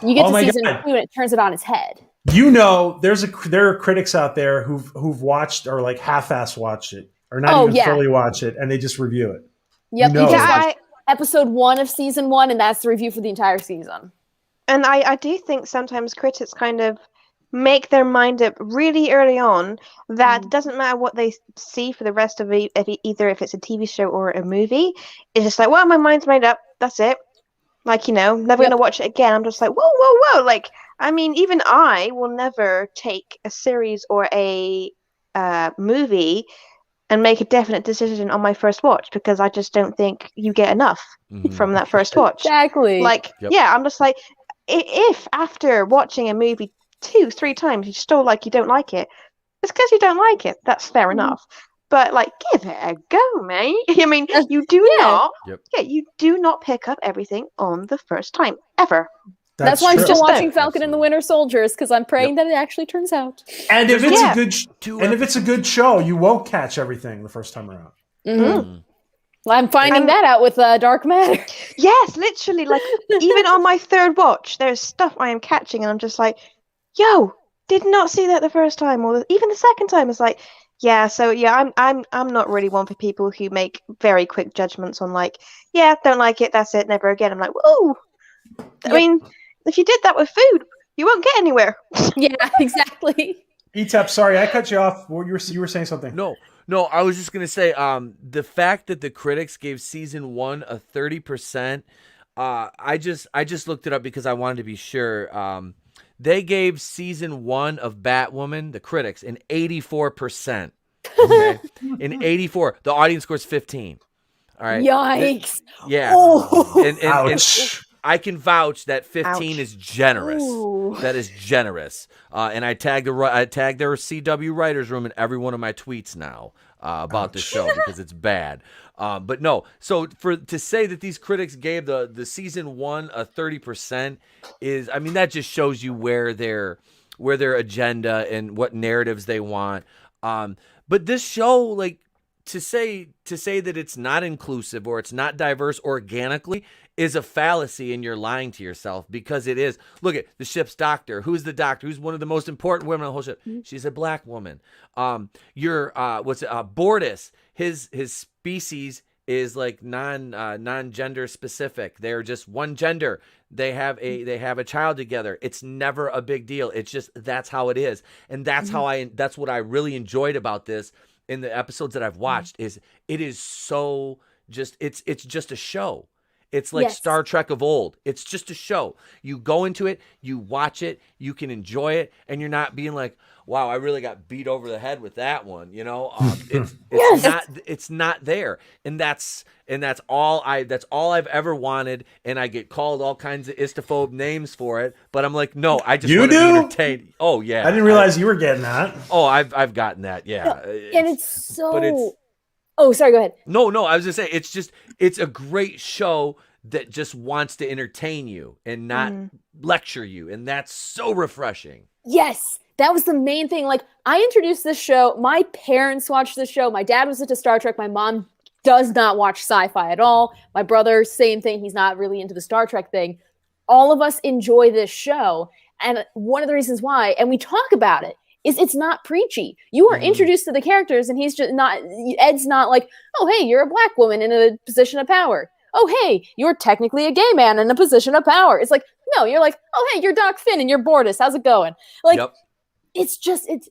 You get to season 2 and it turns it on its head. You know, there are critics out there who've watched or like half-ass watched it or not even fully watch it, and they just review it. Yep, you just watch episode 1 of season 1, and that's the review for the entire season. And I do think sometimes critics kind of make their mind up really early on that it doesn't matter what they see for the rest of it, either if it's a TV show or a movie. It's just like, well, my mind's made up. That's it. Like, never going to watch it again. I'm just like, whoa. Like, I mean, even I will never take a series or a movie and make a definite decision on my first watch because I just don't think you get enough from that first watch. Exactly. Like, I'm just like, if after watching a movie 2-3 times you still you don't like it, it's because you don't like it. That's fair enough. But like, give it a go, mate. I mean, you do not. You do not pick up everything on the first time ever. That's why I'm still watching Falcon and the Winter Soldiers, because I'm praying that it actually turns out. And if it's a good show, you won't catch everything the first time around. Well, I'm finding that out with Dark Matter. Yes, literally. Like, even on my third watch, there's stuff I am catching, and I'm just like, yo, did not see that the first time, or even the second time. It's like, I'm not really one for people who make very quick judgments on like, don't like it, that's it, never again. I'm like, whoa. I mean, if you did that with food, you won't get anywhere. Yeah, exactly. ETEP, sorry, I cut you off. You were saying something. No, I was just gonna say, the fact that the critics gave season 1 a 30%, I just looked it up because I wanted to be sure. They gave season 1 of Batwoman, the critics, an 84%. Okay? An 84. The audience score's 15. All right. Yikes. Yeah. Oh. And I can vouch that 15 is generous. Ooh. That is generous. And I tagged their CW writers room in every one of my tweets now. about the show because it's bad. But no, so to say that these critics gave the season 1 a 30% is, I mean, that just shows you where their agenda and what narratives they want. But this show, like, to say that it's not inclusive or it's not diverse organically is a fallacy, and you're lying to yourself, because it is. Look at the ship's doctor. Who's the doctor? Who's one of the most important women on the whole ship? She's a black woman. Bortus, his species is like non-gender specific. They're just one gender. They have a child together. It's never a big deal. It's just, that's how it is. And that's that's what I really enjoyed about this in the episodes that I've watched, is it is so just, it's just a show. It's like Star Trek of old. It's just a show. You go into it, you watch it, you can enjoy it, and you're not being like, wow, I really got beat over the head with that one. You know, it's not there. And that's all I've ever wanted. And I get called all kinds of istophobe names for it, but I'm like, no, I just want to be entertained. Oh yeah. I didn't realize you were getting that. Oh, I've gotten that. Yeah. And it's so, oh, sorry, go ahead. No, I was gonna say, it's a great show that just wants to entertain you and not lecture you. And that's so refreshing. Yes. That was the main thing. Like, I introduced this show. My parents watched this show. My dad was into Star Trek. My mom does not watch sci-fi at all. My brother, same thing. He's not really into the Star Trek thing. All of us enjoy this show. And one of the reasons why, and we talk about it, is it's not preachy. You are introduced to the characters, and he's just not, Ed's not like, oh, hey, you're a black woman in a position of power. Oh, hey, you're technically a gay man in a position of power. It's like, no, you're like, oh, hey, you're Doc Finn and you're Bortus. How's it going? Like,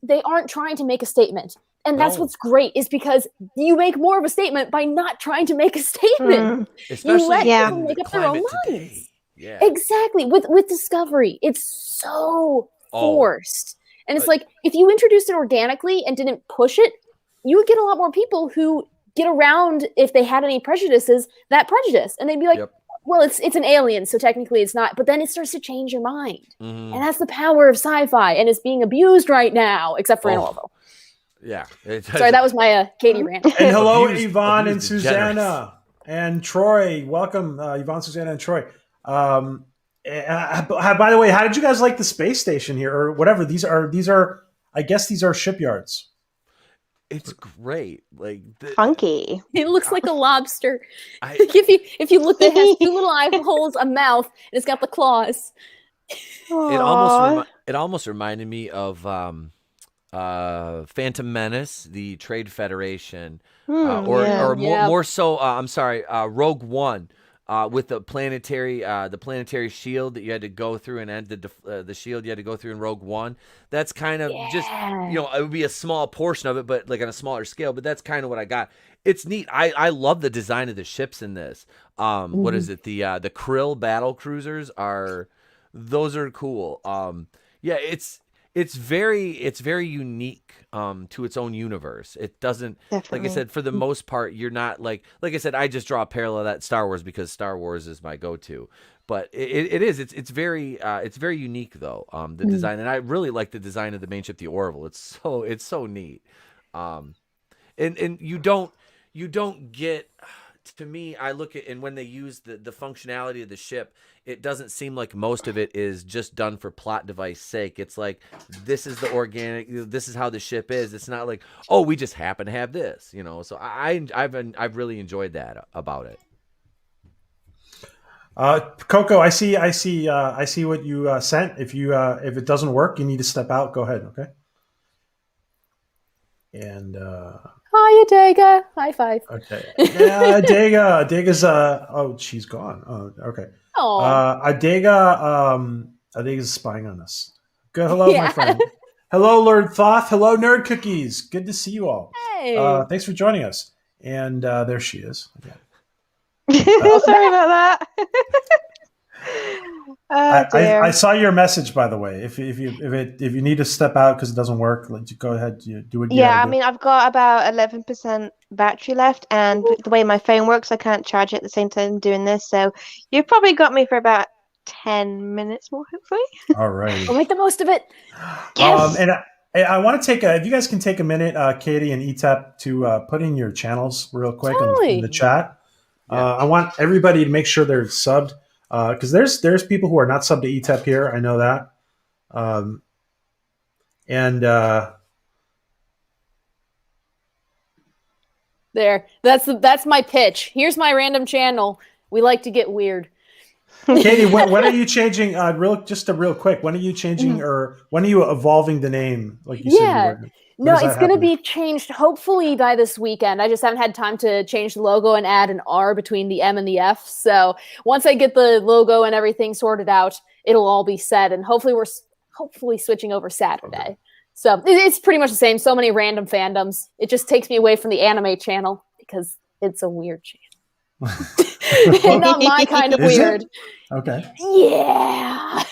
they aren't trying to make a statement. And that's what's great, is because you make more of a statement by not trying to make a statement. Especially you let people make up their own minds. Yeah. Exactly. With Discovery, it's so forced. And it's like, if you introduced it organically and didn't push it, you would get a lot more people who get around, if they had any prejudices, that prejudice. And they'd be like, well, it's an alien, so technically it's not. But then it starts to change your mind. And that's the power of sci-fi, and it's being abused right now, except for in Orville. Yeah. Sorry, that was my Katie rant. And hello, Yvonne and Susanna and Troy. Welcome, Yvonne, Susanna, and Troy. By the way, how did you guys like the space station here, or whatever? These are, I guess these are shipyards. It's great. Like funky. It looks like a lobster. If you look, it has two little eye holes, a mouth, and it's got the claws. It almost reminded me of Phantom Menace, the Trade Federation, more so. I'm sorry, Rogue One. With the planetary shield that you had to go through, and the shield you had to go through in Rogue One. That's kind of just, it would be a small portion of it, but like on a smaller scale. But that's kind of what I got. It's neat. I love the design of the ships in this. What is it? The Krill battle cruisers are cool. It's very unique to its own universe. It doesn't, like I said, for the most part, you're not like I said, I just draw a parallel that Star Wars because Star Wars is my go-to. But it's very unique though, the design, and I really like the design of the main ship, the Orville. It's so neat. And you don't get, to me, I look at, and when they use the functionality of the ship, it doesn't seem like most of it is just done for plot device sake. It's like, this is the organic, this is how the ship is. It's not like, oh, we just happen to have this, So I've really enjoyed that about it. Coco, I see what you sent. If it doesn't work, you need to step out. Go ahead, okay? And hi, Adega. High five. Okay. Yeah, Adega's she's gone. Oh, okay. Adega's spying on us. Good. Hello, my friend. Hello, Lord Thoth. Hello, Nerd Cookies. Good to see you all. Hey. Thanks for joining us. And there she is. Okay. Sorry about that. I saw your message, by the way. If you need to step out because it doesn't work, go ahead. Do it. Yeah, I mean, I've got about 11% battery left, and the way my phone works, I can't charge it at the same time doing this. So you've probably got me for about 10 minutes more, hopefully. All right. We'll make the most of it. Yes. Hey, I want to if you guys can take a minute, Katie and ETEP, to put in your channels real quick in the chat. Yeah. I want everybody to make sure they're subbed, because there's people who are not subbed to ETEP here. I know that. And there, that's my pitch. Here's my random channel. We like to get weird. Katie, when are you changing? Real quick. When are you changing, or when are you evolving the name? Like you said, you were. No, it's going to be changed hopefully by this weekend. I just haven't had time to change the logo and add an R between the M and the F. So once I get the logo and everything sorted out, it'll all be set. And hopefully we're switching over Saturday. Okay. So it's pretty much the same. So many random fandoms. It just takes me away from the anime channel because it's a weird channel. Not my kind of weird. Okay. Yeah.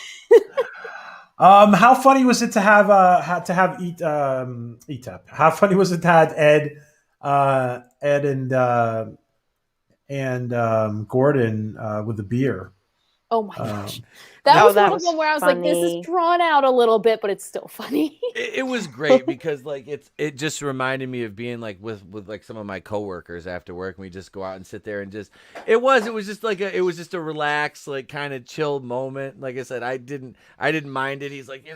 How funny was it to have ETEP? How funny was it to have Ed and Gordon with the beer? Oh my gosh. That was one of them where I was funny. Like, this is drawn out a little bit, but it's still funny. It was great because like it just reminded me of being like with like some of my coworkers after work, and we just go out and sit there and just it was just a relaxed, like kind of chill moment. Like I said, I didn't mind it. He's like,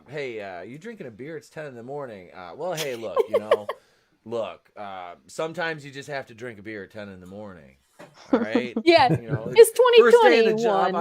hey, you drinking a beer? It's 10 in the morning. Well, hey, look, sometimes you just have to drink a beer at 10 in the morning. All right. Yeah. It's 2021. First day in the job.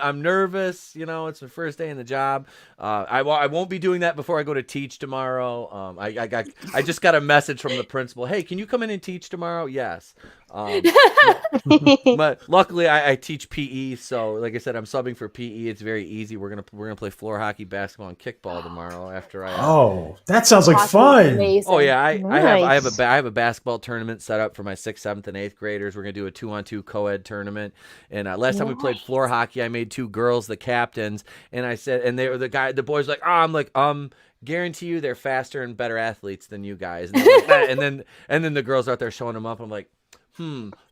I'm nervous. It's my first day in the job. I won't be doing that before I go to teach tomorrow. I just got a message from the principal. Hey, can you come in and teach tomorrow? Yes. But luckily I teach PE, so like I said, I'm subbing for PE. It's very easy. We're gonna play floor hockey, basketball, and kickball tomorrow after I. Oh, that sounds like fun. Amazing. Oh yeah, Nice. I have a basketball tournament set up for my 6th, 7th, and 8th graders. We're gonna do a 2-on-2 co-ed tournament. And last time we played floor hockey, I made 2 girls the captains, and I said, and they were the boys were like, I'm like, guarantee you they're faster and better athletes than you guys. And, like, and then the girls out there showing them up. I'm like,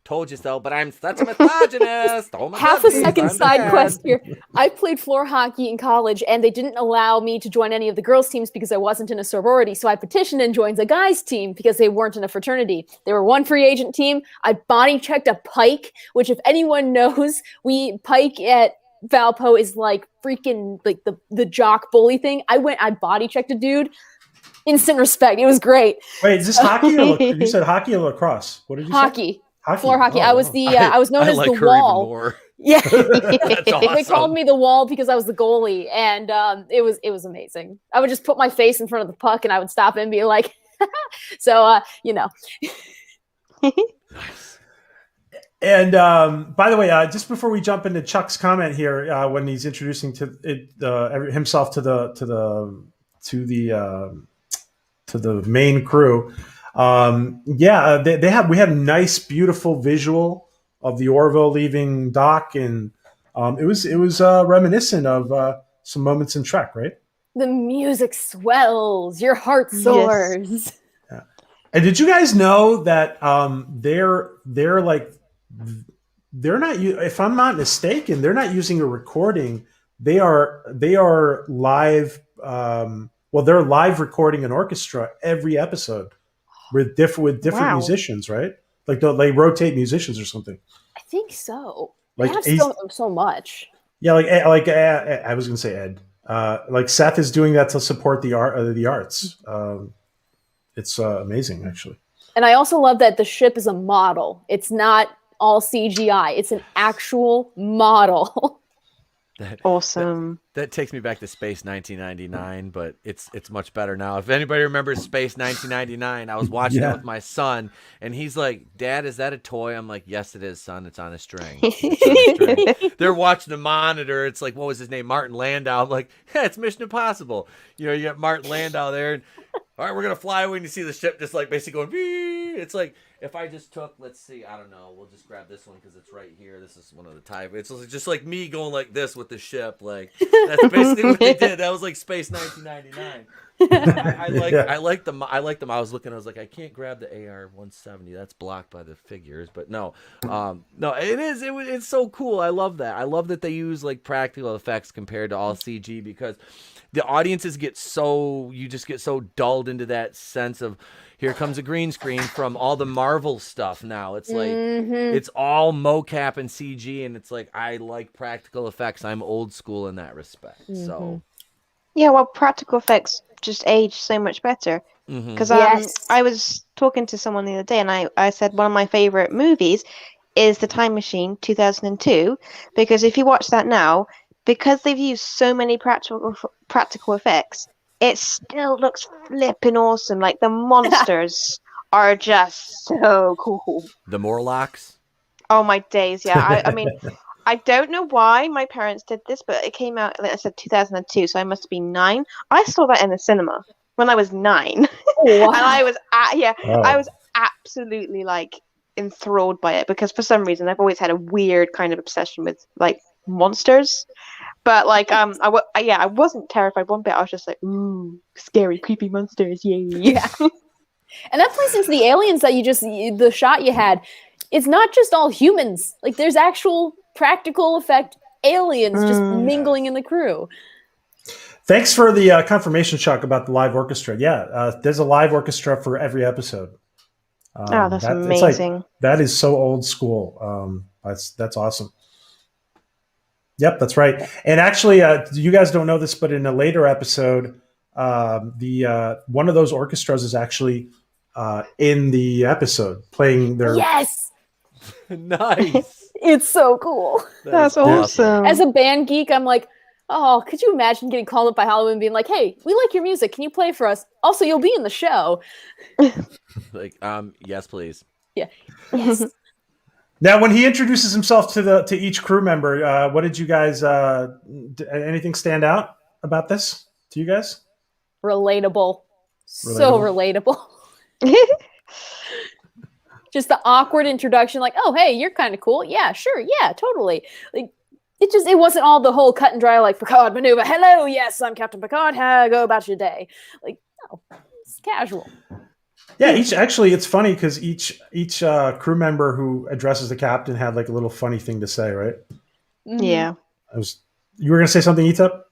told you so, but I'm such a misogynist. Oh Half a second side quest here. I played floor hockey in college, and they didn't allow me to join any of the girls' teams because I wasn't in a sorority. So I petitioned and joined the guys' team because they weren't in a fraternity. They were one free agent team. I body checked a Pike, which if anyone knows, Pike at Valpo is like freaking like the jock bully thing. I body checked a dude. Instant respect. It was great. Wait, is this hockey or you said hockey or lacrosse? What did you say? Hockey. Floor hockey. I was I was known as like the wall. Yeah. That's awesome. They called me the wall because I was the goalie, and it was amazing. I would just put my face in front of the puck and I would stop it and be like so Nice. And by the way, just before we jump into Chuck's comment here, when he's introducing himself to the main crew, we had a nice, beautiful visual of the Orville leaving dock, and it was reminiscent of some moments in Trek, right? The music swells, your heart soars. Yes. Yeah. And did you guys know that they're not, if I'm not mistaken, they're not using a recording. They are live. They're live recording an orchestra every episode with different musicians, right? Like they rotate musicians or something. I think so. Like so much. Yeah, like I was gonna say Ed. Like Seth is doing that to support the arts. It's amazing, actually. And I also love that the ship is a model. It's not all CGI. It's an actual model. Awesome. That takes me back to Space 1999, but it's much better now. If anybody remembers Space 1999, I was watching it with my son, and he's like, "Dad, is that a toy?" I'm like, "Yes, it is, son. It's on a string." They're watching the monitor. It's like, what was his name? Martin Landau. I'm like, "Yeah, it's Mission Impossible." You got Martin Landau there, and all right, we're gonna fly away, and you see the ship just like basically going, "Bee!" It's like, if I just took, let's see, I don't know, we'll just grab this one because it's right here. This is one of the type. It's just like me going like this with the ship. Like that's basically what they did. That was like Space 1999. I like them. I was looking. I was like, I can't grab the AR-170. That's blocked by the figures. But no, it is. It's so cool. I love that. I love that they use like practical effects compared to all CG because the audiences get so dulled into that sense of here comes a green screen from all the Marvel stuff. Now it's like it's all mocap and CG, and it's like I like practical effects. I'm old school in that respect. So. Yeah, well, practical effects just age so much better. Because I was talking to someone the other day, and I said one of my favorite movies is The Time Machine 2002, because if you watch that now, because they've used so many practical effects, it still looks flipping awesome. Like the monsters are just so cool. The Morlocks? Oh my days, yeah. I mean, I don't know why my parents did this, but it came out, like I said, 2002, so I must have been 9. I saw that in the cinema when I was 9. Wow. And I was absolutely like enthralled by it because for some reason I've always had a weird kind of obsession with like monsters. But like I wasn't terrified one bit. I was just like, ooh, scary, creepy monsters, yay. Yeah. And that plays into the aliens that the shot you had. It's not just all humans. Like there's actual practical effect aliens just mingling in the crew. Thanks for the confirmation, Chuck, about the live orchestra. Yeah, there's a live orchestra for every episode. That's amazing. That is so old school. That's awesome. Yep, that's right. And actually, you guys don't know this, but in a later episode, the one of those orchestras is actually in the episode playing their. Yes. Nice. It's so cool. That's awesome. As a band geek, I'm like, oh, could you imagine getting called up by Hollywood and being like, hey, we like your music. Can you play for us? Also, you'll be in the show. Like, yes, please. Yeah. Yes. Now, when he introduces himself to each crew member, what did you guys? Anything stand out about this to you guys? Relatable. So relatable. Just the awkward introduction, like, oh, hey, you're kind of cool. Yeah, sure. Yeah, totally. Like, it wasn't all the whole cut and dry, like, Picard maneuver. Hello, yes, I'm Captain Picard. Go about your day. Like, no, it's casual. Yeah, it's funny because each crew member who addresses the captain had like a little funny thing to say, right? Yeah. You were going to say something, ETEP?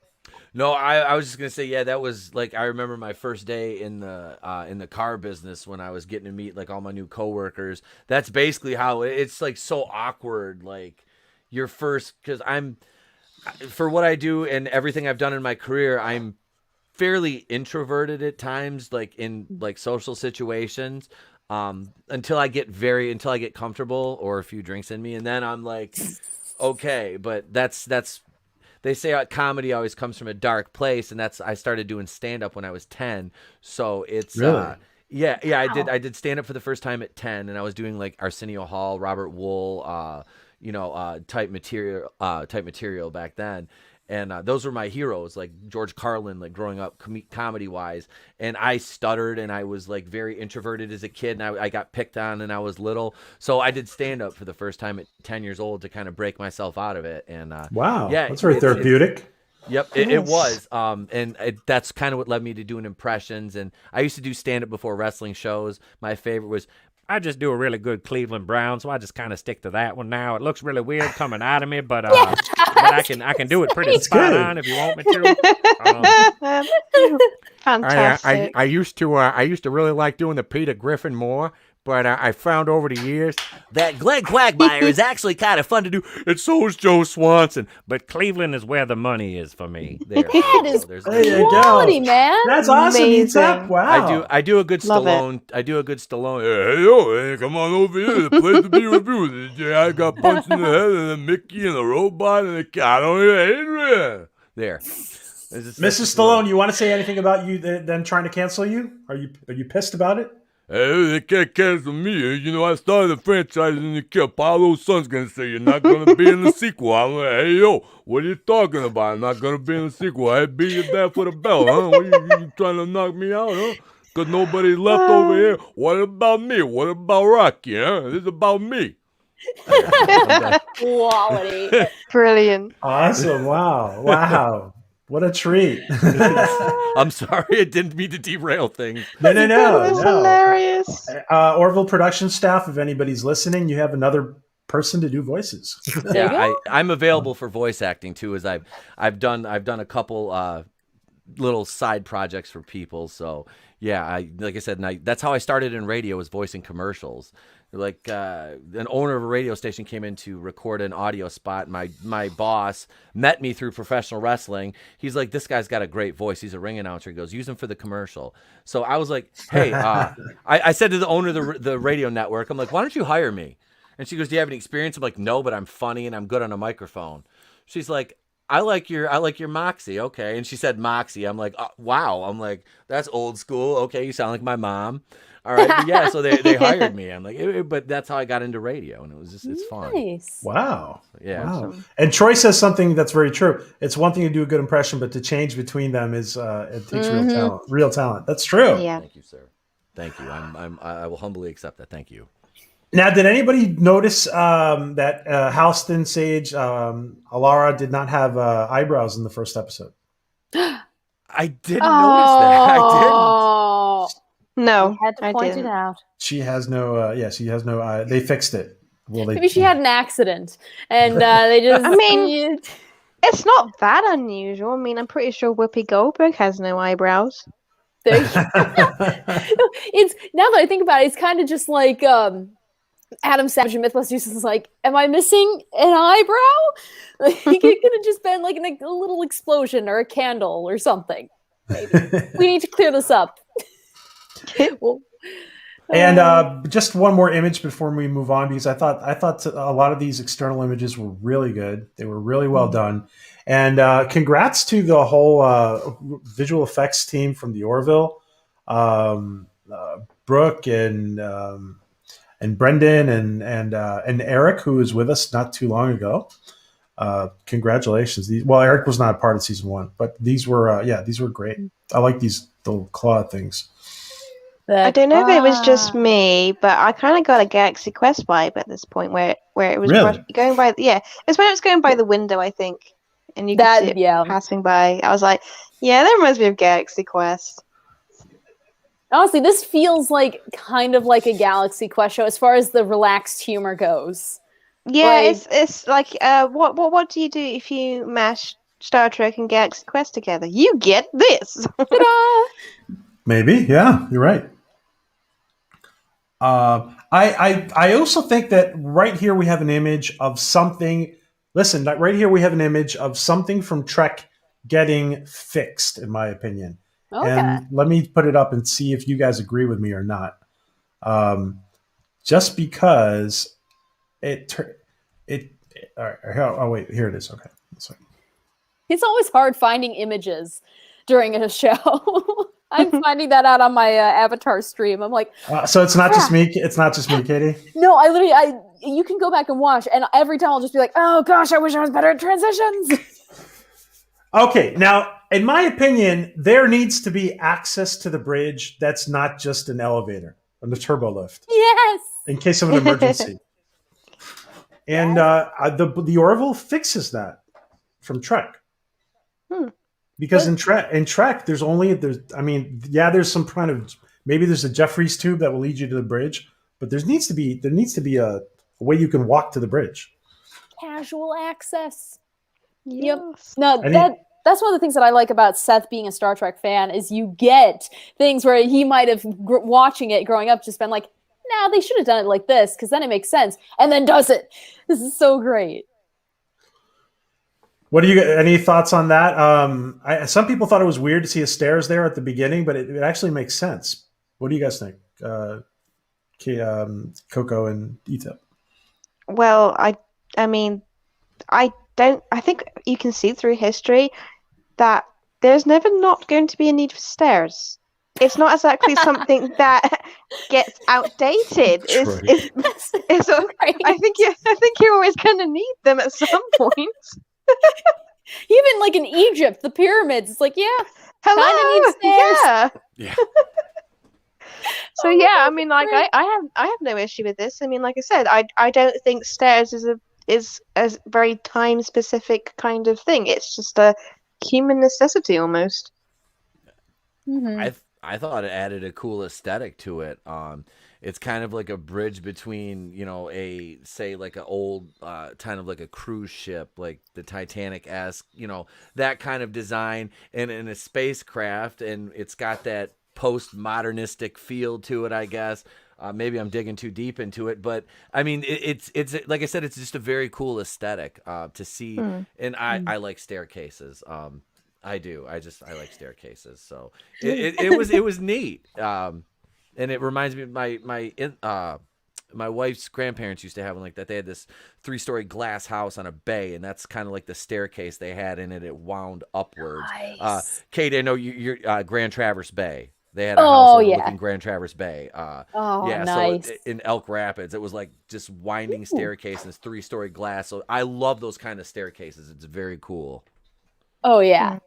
No, I was just gonna say, yeah, that was like I remember my first day in the car business when I was getting to meet like all my new coworkers. That's basically how it's like so awkward, like your first, because for what I do and everything I've done in my career, I'm fairly introverted at times, like in like social situations, until I get comfortable or a few drinks in me, and then I'm like, okay, but that's. They say comedy always comes from a dark place, and I started doing stand up when I was 10. So it's really? Yeah, I did stand up for the first time at 10, and I was doing like Arsenio Hall, Robert Wool, type material back then. And those were my heroes, like George Carlin, like growing up comedy wise. And I stuttered and I was like very introverted as a kid, and I got picked on and I was little. So I did stand up for the first time at 10 years old to kind of break myself out of it. And wow, yeah, that's very therapeutic. Yep, it was. That's kind of what led me to doing impressions. And I used to do stand up before wrestling shows. My favorite was, I just do a really good Cleveland Brown, so I just kind of stick to that one now. It looks really weird coming out of me, but I can do it pretty spot on if you want me to. Fantastic. I used to really like doing the Peter Griffin more, but I found over the years that Glenn Quagmire is actually kind of fun to do. And so is Joe Swanson, but Cleveland is where the money is for me. That is quality, man. That's awesome. ETEP. Wow. I do a good Stallone. I do a good Stallone. Hey, come on over here. The place to be reviewed. Yeah, I got punched in the head and a Mickey and a robot and a cat on Adrian. There. Mrs. Stallone, you want to say anything about them trying to cancel you? Are you pissed about it? Hey, they can't cancel me. You know, I started a franchise and the kid Paulo's son's gonna say you're not gonna be in the sequel. I'm like, hey, yo, what are you talking about? I'm not gonna be in the sequel. I beat you back for the belt, huh? You trying to knock me out, huh? because nobody's left over here. What about me? What about Rocky? Huh? This is about me. Quality. Brilliant. Awesome. Wow. What a treat. I'm sorry, I didn't mean to derail things. No. That's hilarious. Orville production staff, if anybody's listening, you have another person to do voices. I'm available for voice acting too, as I've done a couple little side projects for people. So yeah, like I said, that's how I started in radio, was voicing commercials. Like an owner of a radio station came in to record an audio spot. My boss met me through professional wrestling. He's like, this guy's got a great voice. He's a ring announcer. He goes, use him for the commercial. So I was like, hey, I said to the owner of the radio network, I'm like, why don't you hire me? And she goes, do you have any experience? I'm like, no, but I'm funny and I'm good on a microphone. She's like, I like your moxie. Okay. And she said moxie. I'm like, wow. I'm like, that's old school. Okay. You sound like my mom. All right. But yeah. So they hired me. I'm like, but that's how I got into radio. And it's fun. Nice. Wow. Yeah. Wow. And Troy says something that's very true. It's one thing to do a good impression, but to change between them it takes real talent. That's true. Yeah. Thank you, sir. Thank you. I will humbly accept that. Thank you. Now, did anybody notice that Halston Sage, Alara did not have eyebrows in the first episode? I didn't notice that. I No, I had to point it out. She has no. She has no. They fixed it. Well, Maybe she had an accident, and they just. I mean, it's not that unusual. I mean, I'm pretty sure Whoopi Goldberg has no eyebrows. It's now that I think about it, it's kind of just like Adam Savage and Mythbusters is like, am I missing an eyebrow? Like, it could have just been like a little explosion or a candle or something. Maybe. We need to clear this up. And just one more image before we move on, because I thought a lot of these external images were really good. They were really well done. And congrats to the whole visual effects team from the Orville, Brooke and Brendan and Eric, who was with us not too long ago. Congratulations. Eric was not a part of season 1, but these were great. I like these little claw things. I don't know if it was just me, but I kind of got a Galaxy Quest vibe at this point where it was going by. Yeah, it's when it was going by the window, I think, and you could see it passing by. I was like, yeah, that reminds me of Galaxy Quest. Honestly, this feels like kind of like a Galaxy Quest show as far as the relaxed humor goes. Yeah, it's like what do you do if you mash Star Trek and Galaxy Quest together? You get this. Ta-da! Maybe, yeah, you're right. I also think that right here we have an image of something. Listen, right here we have an image of something from Trek getting fixed, in my opinion. Okay. And let me put it up and see if you guys agree with me or not. Just because all right, wait, here it is. Okay. It's always hard finding images during a show. I'm finding that out on my Avatar stream. I'm like, so it's not just me. It's not just me, Katie. No, you can go back and watch, and every time I'll just be like, oh gosh, I wish I was better at transitions. Okay, now, in my opinion, there needs to be access to the bridge that's not just an elevator, and the turbo lift. Yes. In case of an emergency. And the Orville fixes that from Trek. Because in Trek, there's some kind of, maybe there's a Jeffries tube that will lead you to the bridge, but there needs to be a way you can walk to the bridge. Casual access. Yes. Yep. No, that's one of the things that I like about Seth being a Star Trek fan is you get things where he might have watching it growing up just been like, nah, they should have done it like this because then it makes sense, and then does it. This is so great. What do you any thoughts on that? Some people thought it was weird to see the stairs there at the beginning, but it actually makes sense. What do you guys think? COCO and ETEP. Well, I mean, I think you can see through history that there's never not going to be a need for stairs. It's not exactly something that gets outdated. It's I think you're always going to need them at some point. Even like in Egypt, the pyramids, it's like, yeah, hello, kind of need stairs. Yeah. So yeah, I mean, like I have no issue with this. I mean, like I said, I don't think stairs is a very time specific kind of thing. It's just a human necessity almost. I thought it added a cool aesthetic to it. It's kind of like a bridge between, like an old, kind of like a cruise ship, like the Titanic-esque, that kind of design, and in a spacecraft, and it's got that post-modernistic feel to it, I guess. Maybe I'm digging too deep into it, but I mean, it's like I said, it's just a very cool aesthetic to see, and I like staircases. I do. I like staircases. So it was neat. And it reminds me of my wife's grandparents used to have one like that. They had this 3-story glass house on a bay, and that's kind of like the staircase they had in it. It wound upwards. Nice. Kate, I know you're Grand Traverse Bay. They had a house overlooking Grand Traverse Bay. Nice. So in Elk Rapids, it was like just winding staircase and it's 3-story glass. So I love those kind of staircases. It's very cool. Oh yeah.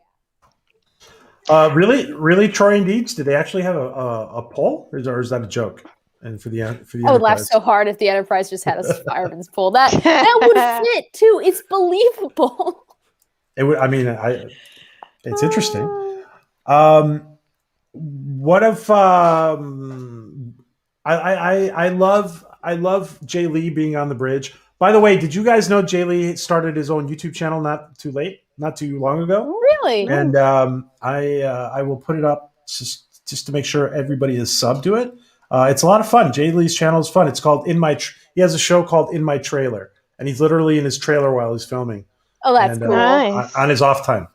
Really, Troy and Deeds, did they actually have a poll, or is that a joke? And for the I would laugh so hard if the Enterprise just had a fireman's pole. That would fit too. It's believable. It would. I mean, it's interesting. What if I love Jay Lee being on the bridge. By the way, did you guys know Jay Lee started his own YouTube channel not too long ago? Really? And I will put it up just to make sure everybody is subbed to it. It's a lot of fun. Jay Lee's channel is fun. It's called he has a show called In My Trailer, and he's literally in his trailer while he's filming. Oh, that's cool. Nice. On his off time.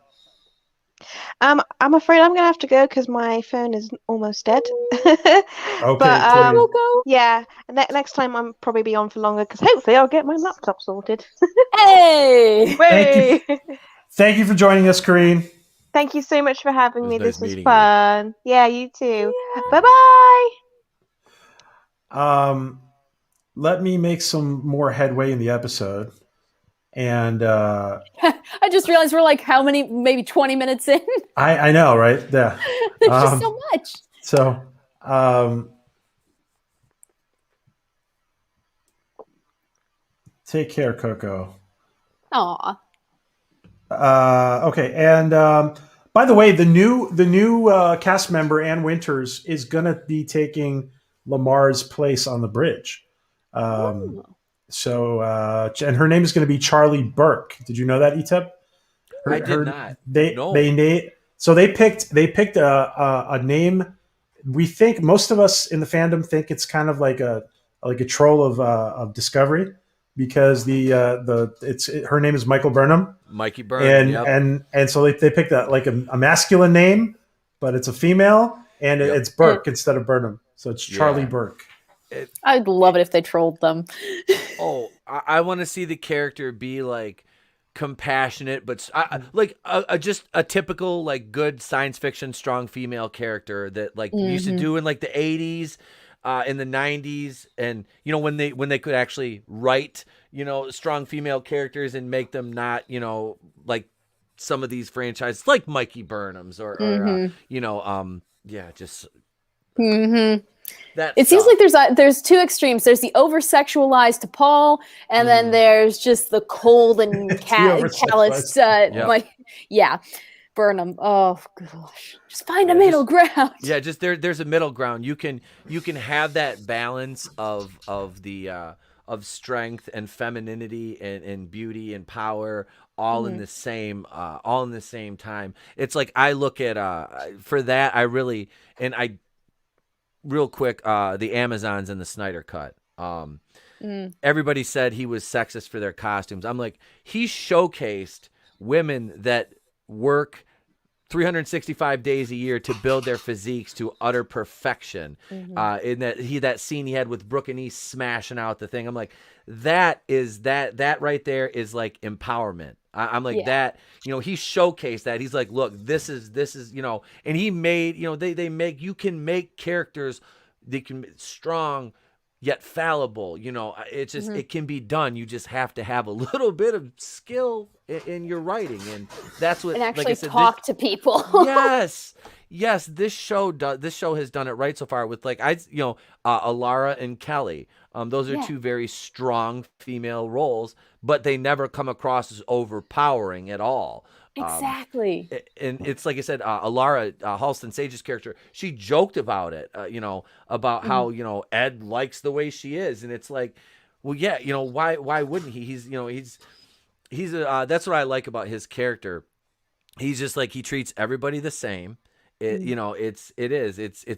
I'm afraid I'm gonna have to go because my phone is almost dead. Okay. But yeah, next time I'm probably be on for longer because hopefully I'll get my laptop sorted. Hey! Thank you for joining us, Kareen. Thank you so much for having me. Nice This was meeting fun. Yeah, you too. Yeah. Bye-bye. Let me make some more headway in the episode. And I just realized we're like maybe 20 minutes in. I know, right? Yeah. There's just so much. So take care, Coco. Aw. Okay, and by the way, the new cast member Ann Winters is gonna be taking Lamar's place on the bridge. So and her name is going to be Charlie Burke. Did you know that, ETEP? I did not. They picked a name. We think most of us in the fandom think it's kind of like a troll of Discovery, because her name is Michael Burnham. Mikey Burnham. And so they picked a masculine name, but it's a female, and it's Burke instead of Burnham. So it's Charlie Burke. I'd love it if they trolled them. I want to see the character be like compassionate, but just a typical like good science fiction strong female character that like we used to do in like the 80s, in the 90s, and when they could actually write strong female characters and make them not like some of these franchises like Mikey Burnham's or just. It seems like there's two extremes. There's the over sexualized to Paul, and then there's just the cold and calloused. Burnham. Oh gosh, just find a middle ground. Yeah, just there's a middle ground. You can have that balance of strength and femininity and beauty and power all in the same time. It's like I look at for that real quick, the Amazons and the Snyder Cut. Everybody said he was sexist for their costumes. I'm like, he showcased women that work 365 days a year to build their physiques to utter perfection. In that scene he had with Brooke and East smashing out the thing, I'm like, that right there is like empowerment. I'm like that, he showcased that. He's like, look, this is, and he made, you can make characters, they can be strong yet fallible. It's just, it can be done. You just have to have a little bit of skill in your writing. And that's what, and actually like I said, talk to people. yes, this show has done it right so far with like Alara and Kelly. Those are two very strong female roles, but they never come across as overpowering at all. Exactly. And it's like I said, Alara, Halston Sage's character, she joked about it, about how, Ed likes the way she is. And it's like, well, yeah, why wouldn't he? He's that's what I like about his character. He's just like, he treats everybody the same. It's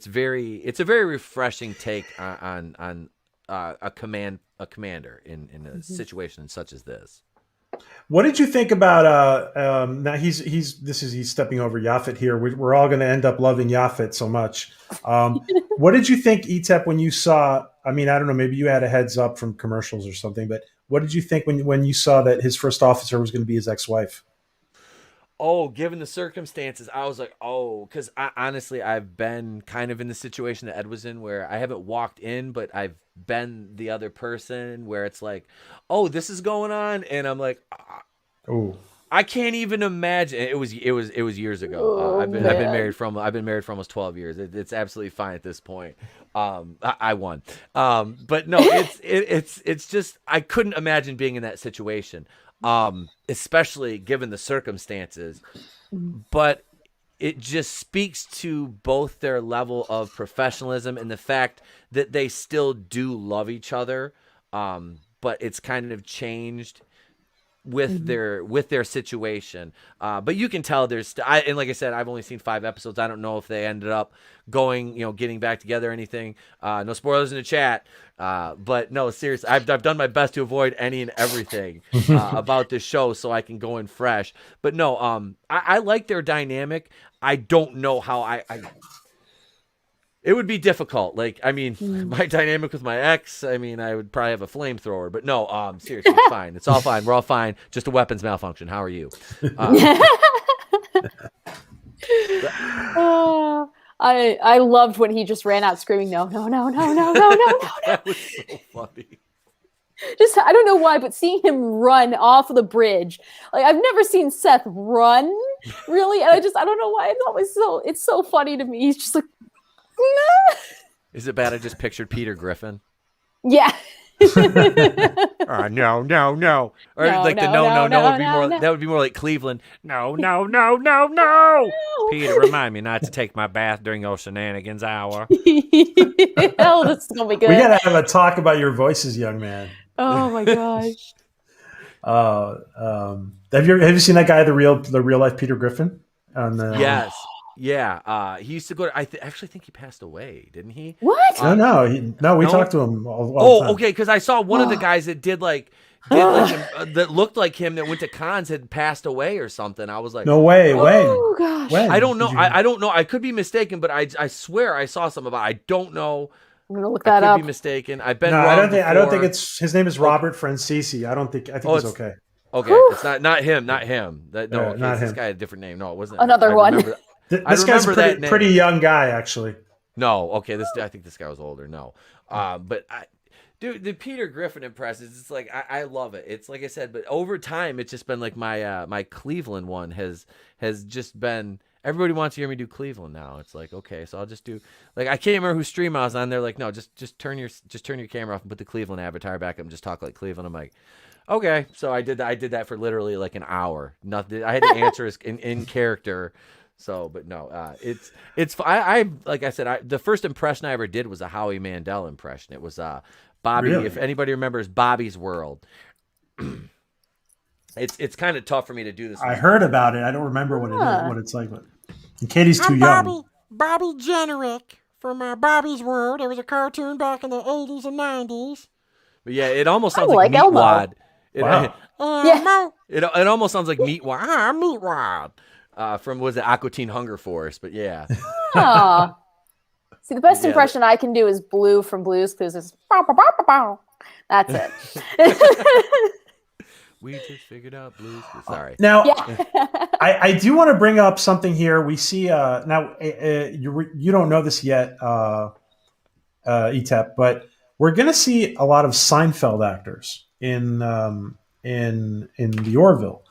a very refreshing take on a commander in a situation such as this. What did you think about now he's stepping over Yaphet here. We're all going to end up loving Yaphet so much. What did you think, ETEP, when you saw, I mean, I don't know, maybe you had a heads up from commercials or something, but what did you think when you saw that his first officer was going to be his ex-wife? Oh, given the circumstances, I was like, oh, because honestly, I've been kind of in the situation that Ed was in where I haven't walked in, but I've been the other person where it's like, oh, this is going on. And I'm like, oh, I can't even imagine. It was years ago. I've been married for almost 12 years. It's absolutely fine at this point. I won. But no, it's just, I couldn't imagine being in that situation. Especially given the circumstances, but it just speaks to both their level of professionalism and the fact that they still do love each other. But it's kind of changed with their situation. But you can tell and like I said, I've only seen 5 episodes. I don't know if they ended up going, getting back together or anything. No spoilers in the chat. But no, seriously, I've done my best to avoid any and everything about this show so I can go in fresh. But no, I like their dynamic. I don't know how it would be difficult. Like, I mean, my dynamic with my ex, I mean, I would probably have a flamethrower, but no, seriously, it's fine. It's all fine. We're all fine. Just a weapons malfunction. How are you? I loved when he just ran out screaming, no. That was so funny. Just, I don't know why, but seeing him run off of the bridge, like I've never seen Seth run really. And I don't know why. It's so funny to me. He's just like, nah. Is it bad? I just pictured Peter Griffin. Yeah. No. Or that would be more like Cleveland. No. Peter, remind me not to take my bath during your shenanigans hour. Oh, that's gonna be good. We gotta have a talk about your voices, young man. Oh my gosh. Have you seen that guy, the real life Peter Griffin? Yes. Yeah, he used to go to. I actually think he passed away, didn't he? What? No. We talked to him all the time. Okay. Because I saw one of the guys that did like him, that looked like him that went to cons had passed away or something. I was like, no way. Oh gosh. When? I don't know. I don't know. I could be mistaken, but I swear I saw some about. I don't know. I'm gonna look that up. I could be mistaken. I've been. No, wrong I don't think it's his name is Robert Francisci. I think he's okay. Okay, it's not him. Not him. Not this guy had a different name. No, it wasn't another one. This guy's a pretty young guy, actually. No, okay. I think this guy was older. No, but dude, the Peter Griffin impressions. It's like I love it. It's like I said, but over time, it's just been like my Cleveland one has just been. Everybody wants to hear me do Cleveland now. It's like, okay, so I'll just do like I can't remember whose stream I was on. They're like, no, just turn your camera off and put the Cleveland avatar back up and just talk like Cleveland. I'm like, okay, so I did that for literally like an hour. Nothing. I had to answer in character. So, but no, it's I like I said, the first impression I ever did was a Howie Mandel impression. It was Bobby. Really? If anybody remembers Bobby's World, it's kind of tough for me to do this. I heard about it. I don't remember what it's like. But Katie's too young. Bobby Generick from Bobby's World. It was a cartoon back in the 80s and 90s. But yeah, it almost sounds like Meatwad. Wow. It almost sounds like Meatwad. Meatwad. From was it Aqua Teen Hunger Force? But yeah. See, the best impression I can do is Blue from Blue's Clues. It's that's it. We just figured out Blue's Clues. Sorry. Now, I do want to bring up something here. We see now you don't know this yet, ETEP, but we're going to see a lot of Seinfeld actors in the Orville.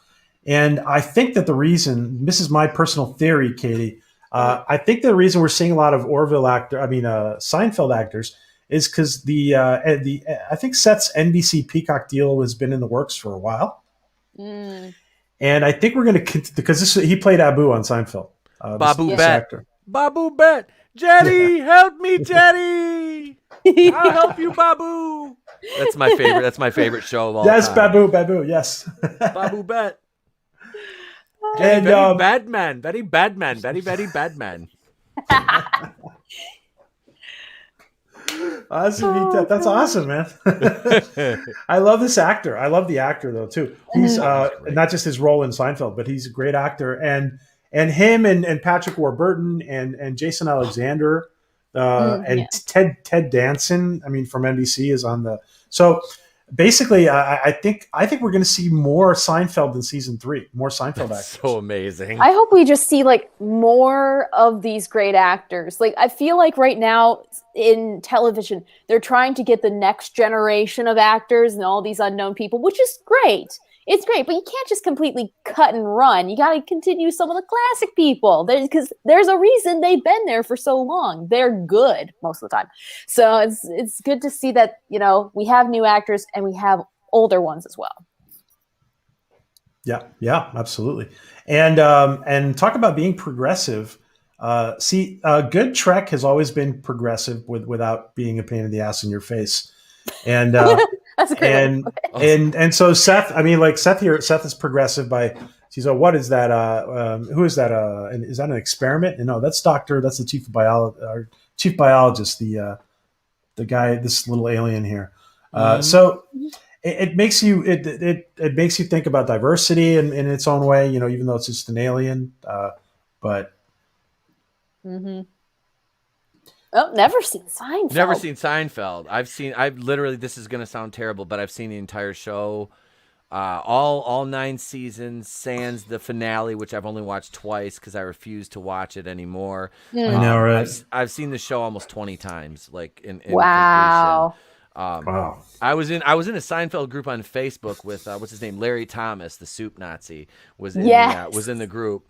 And I think that the reason, this is my personal theory, Katie, I think the reason we're seeing a lot of Seinfeld actors is because I think Seth's NBC Peacock deal has been in the works for a while, and I think we're going to because he played Abu on Seinfeld. Babu this Bet. actor. Babu Bet. Jetty, help me, Jetty. I'll help you, Babu. That's my favorite. That's my favorite show of all time. Yes, Babu. Yes. Babu Bet. And very bad man. Very bad man. Very, very bad man. That's awesome, man. I love this actor. I love the actor though too. He's not just his role in Seinfeld, but he's a great actor. And him and Patrick Warburton and Jason Alexander Ted Danson, from NBC is on the. So basically, I think we're going to see more Seinfeld in season 3. More Seinfeld actors. So amazing. I hope we just see more of these great actors. I feel like right now in television, they're trying to get the next generation of actors and all these unknown people, which is great. It's great, but you can't just completely cut and run. You got to continue some of the classic people because there's a reason they've been there for so long. They're good most of the time. So it's good to see that, we have new actors and we have older ones as well. Yeah, absolutely. And talk about being progressive. Good Trek has always been progressive without being a pain in the ass in your face. And that's a great and so Seth, Seth is progressive by he's what is that? Who is that? Is that an experiment? No, that's the chief biologist, the guy, this little alien here. So it makes you it makes you think about diversity in its own way, even though it's just an alien. But oh, never seen Seinfeld. Never seen Seinfeld. I've literally, this is going to sound terrible, but I've seen the entire show, all 9 seasons, sans the finale, which I've only watched twice because I refuse to watch it anymore. I know, right? I've seen the show almost 20 times, in wow. completion. Wow. I was in a Seinfeld group on Facebook with what's his name, Larry Thomas, the soup Nazi, was in the group.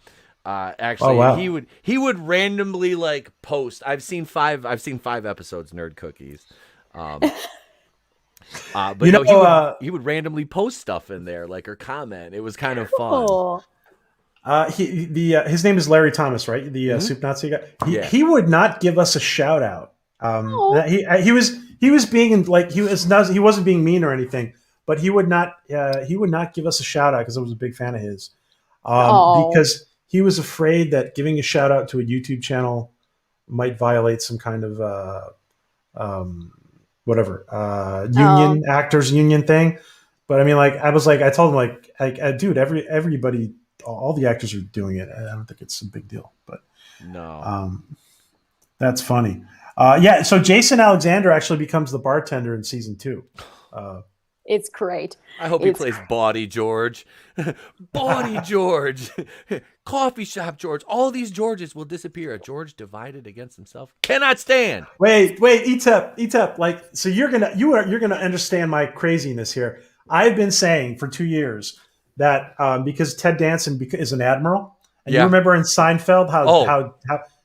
Actually, wow. he would randomly post. I've seen 5 episodes, Nerd Cookies. But he would randomly post stuff in there, or comment. It was kind of fun. His name is Larry Thomas, right? The soup Nazi guy. He would not give us a shout out. He was being he wasn't being mean or anything, but he would not give us a shout out because I was a big fan of his. Because he was afraid that giving a shout out to a YouTube channel might violate some kind of union, actors union thing. But I told him dude, everybody, all the actors are doing it. I don't think it's a big deal, but no, that's funny. So Jason Alexander actually becomes the bartender in season 2. It's great. I hope he plays Bawdy George. Bawdy George. Coffee shop George. All these Georges will disappear. A George divided against himself cannot stand. Wait, ETEP. So you're gonna understand my craziness here. I've been saying for 2 years that because Ted Danson is an admiral, and you remember in Seinfeld how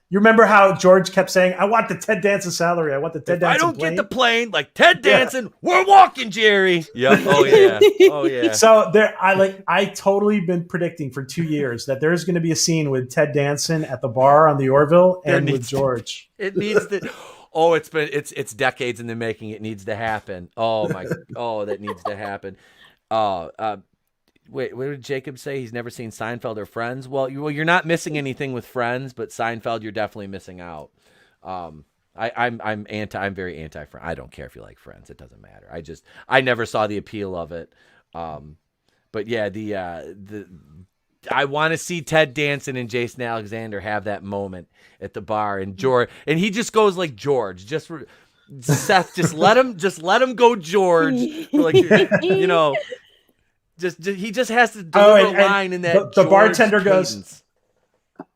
you remember how George kept saying, "I want the Ted Danson salary. I want the Ted Danson I don't plane. get the plane like Ted Danson. We're walking, Jerry." Yep. Oh yeah. Oh yeah. So I totally been predicting for 2 years that there's going to be a scene with Ted Danson at the bar on the Orville and with George. It needs to. Oh, it's decades in the making. It needs to happen. Oh my. Oh, that needs to happen. Wait, what did Jacob say? He's never seen Seinfeld or Friends. Well, you're not missing anything with Friends, but Seinfeld, you're definitely missing out. I'm very anti-Friends. I don't care if you like Friends; it doesn't matter. I never saw the appeal of it. But yeah, I want to see Ted Danson and Jason Alexander have that moment at the bar, and George, and he just goes like George, Seth, just let him go George, he just has to deliver a line in that. The bartender cadence. goes,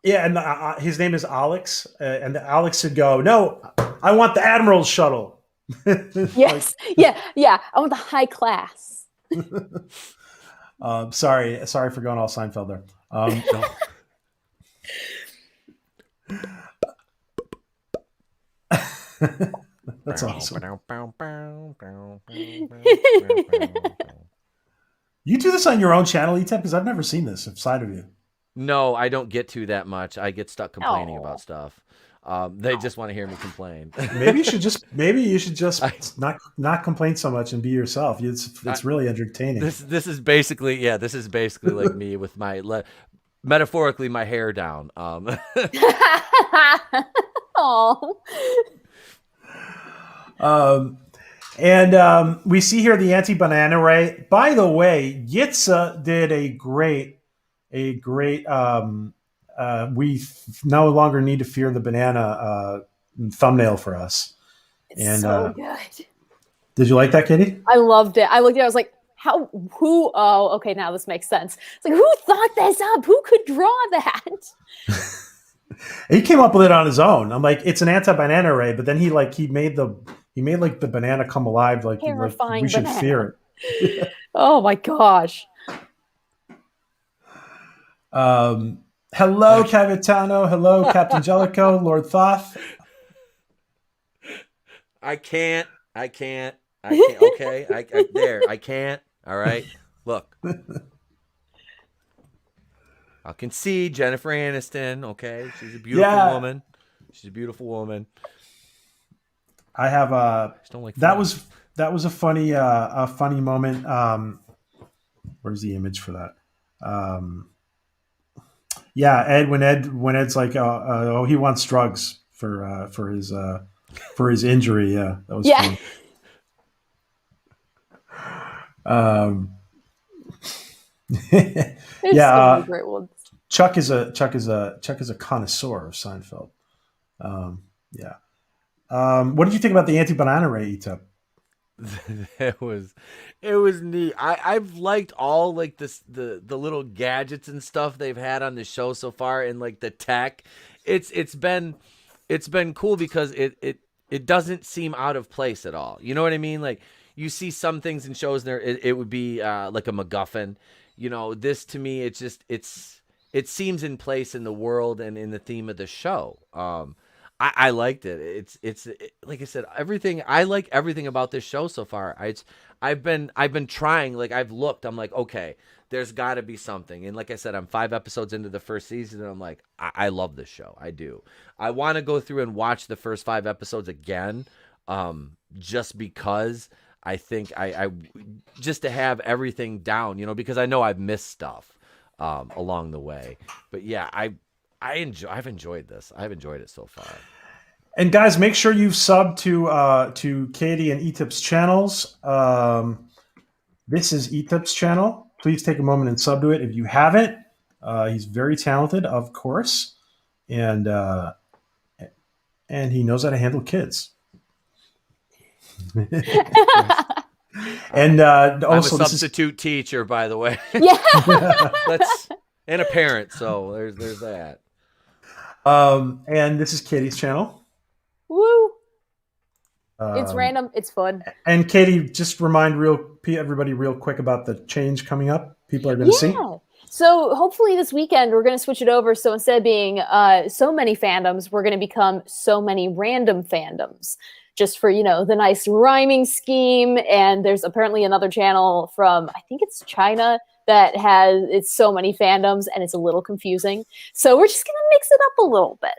yeah, and his name is Alex, and Alex would go, "No, I want the Admiral's shuttle." Yes, yeah, I want the high class. Sorry for going all Seinfeld there. That's awesome. You do this on your own channel, ETEP? Because I've never seen this side of you. No, I don't get to that much. I get stuck complaining about stuff. They just want to hear me complain. Maybe you should just not complain so much and be yourself. It's really entertaining. This is basically like me with my metaphorically my hair down. And we see here the anti-banana ray. By the way, Yitza did a great. We no longer need to fear the banana thumbnail for us. It's so good. Did you like that, Katie? I loved it. I looked at it. I was like, who? Oh, okay. Now this makes sense. It's like, who thought this up? Who could draw that? He came up with it on his own. I'm like, it's an anti-banana ray, but then he made like the banana come alive. Like we should fear it. Oh my gosh. Hello, Cavitano. Hello, Captain Jellicoe, Lord Thoth. I can't. Okay, I can't. All right, look. I can see Jennifer Aniston. Okay, she's a beautiful woman. She's a beautiful woman. I have that was a funny moment. Where's the image for that? Ed when Ed's like, he wants drugs for his injury. Yeah, that was funny. So great ones. Chuck is a connoisseur of Seinfeld. What did you think about the anti-banana ray, ETEP? It was neat. I've liked all like the little gadgets and stuff they've had on the show so far, and like the tech. It's been cool because it doesn't seem out of place at all. You know what I mean? Like you see some things in shows there, it would be like a MacGuffin. You know, this to me, it seems in place in the world and in the theme of the show. I liked it. It's like I said, everything. I like everything about this show so far. I've been trying. Like I've looked. I'm like, okay, there's got to be something. And like I said, I'm 5 episodes into the first season, and I'm like, I love this show. I do. I want to go through and watch the first 5 episodes again, just because I think I just to have everything down, because I know I've missed stuff along the way. But yeah, I've enjoyed this. I've enjoyed it so far. And guys, make sure you sub to Katie and ETEP's channels. This is ETEP's channel. Please take a moment and sub to it if you haven't. He's very talented, of course, and he knows how to handle kids. And also, I'm a substitute teacher, by the way. Yeah, and a parent. So there's that. And this is Katie's channel. Woo! It's random. It's fun. And Katie, just remind everybody real quick about the change coming up. People are going to see. So hopefully this weekend we're going to switch it over. So instead of being so many fandoms, we're going to become so many random fandoms. Just for, the nice rhyming scheme. And there's apparently another channel from, I think it's China, that it's so many fandoms and it's a little confusing. So we're just going to mix it up a little bit.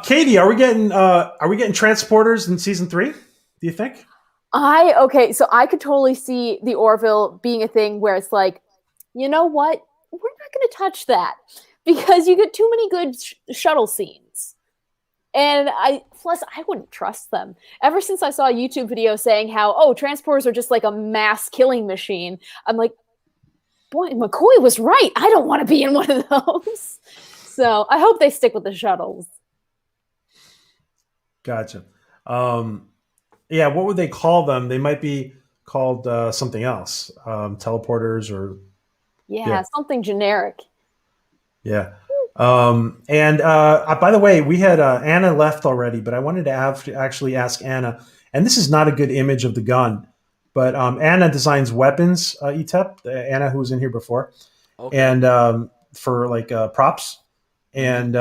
Katie, are we getting transporters in season 3? Do you think? So I could totally see the Orville being a thing where it's like, you know what? We're not going to touch that because you get too many good shuttle scenes. And I wouldn't trust them. Ever since I saw a YouTube video saying how, transporters are just like a mass killing machine, I'm like, boy, McCoy was right. I don't want to be in one of those. So I hope they stick with the shuttles. Gotcha. What would they call them? They might be called something else. Teleporters or... Yeah, something generic. Yeah. And by the way, we had Anna left already, but I wanted to actually ask Anna, and this is not a good image of the gun, but Anna designs weapons, ETEP, Anna who was in here before, okay. And for like props. And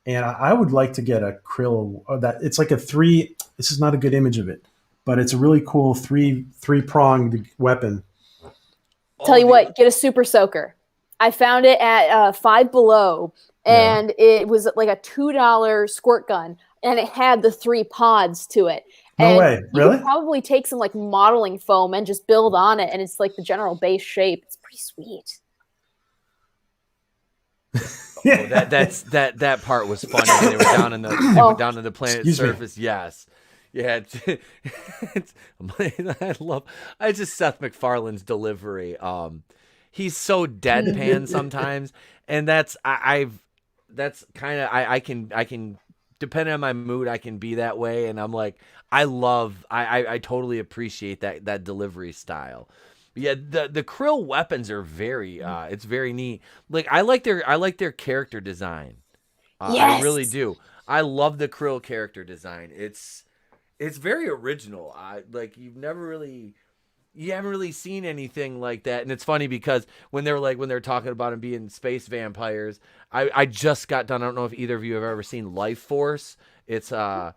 and I would like to get a krill that it's like a three. This is not a good image of it, but it's a really cool three-pronged weapon. Tell you what, get a super soaker. I found it at Five Below, and it was like a $2 squirt gun, and it had the 3 pods to it. No way, really? You could probably take some like modeling foam and just build on it, and it's like the general base shape. It's pretty sweet. That part was funny when they were down in the planet's surface. Yes. Yeah, I just Seth MacFarlane's delivery. He's so deadpan sometimes, and I can depending on my mood, I can be that way, and I'm like, I totally appreciate that delivery style. Yeah, the krill weapons are very it's very neat. Like I like their character design. Yes. I really do. I love the krill character design. It's very original. You haven't really seen anything like that. And it's funny because when they're talking about them being space vampires, I just got done. I don't know if either of you have ever seen Life Force. It's a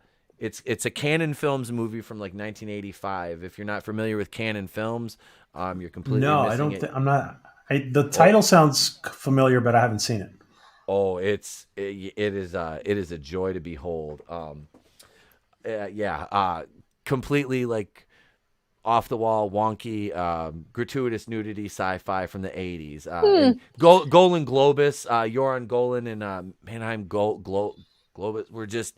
Canon Films movie from like 1985. If you're not familiar with Canon Films, you're completely missing I don't it. think I'm not. The title sounds familiar, but I haven't seen it. Oh, it is a joy to behold. Completely like off the wall, wonky, gratuitous nudity sci-fi from the 80s. Golan Globus, Joran Golan and Mannheim Globus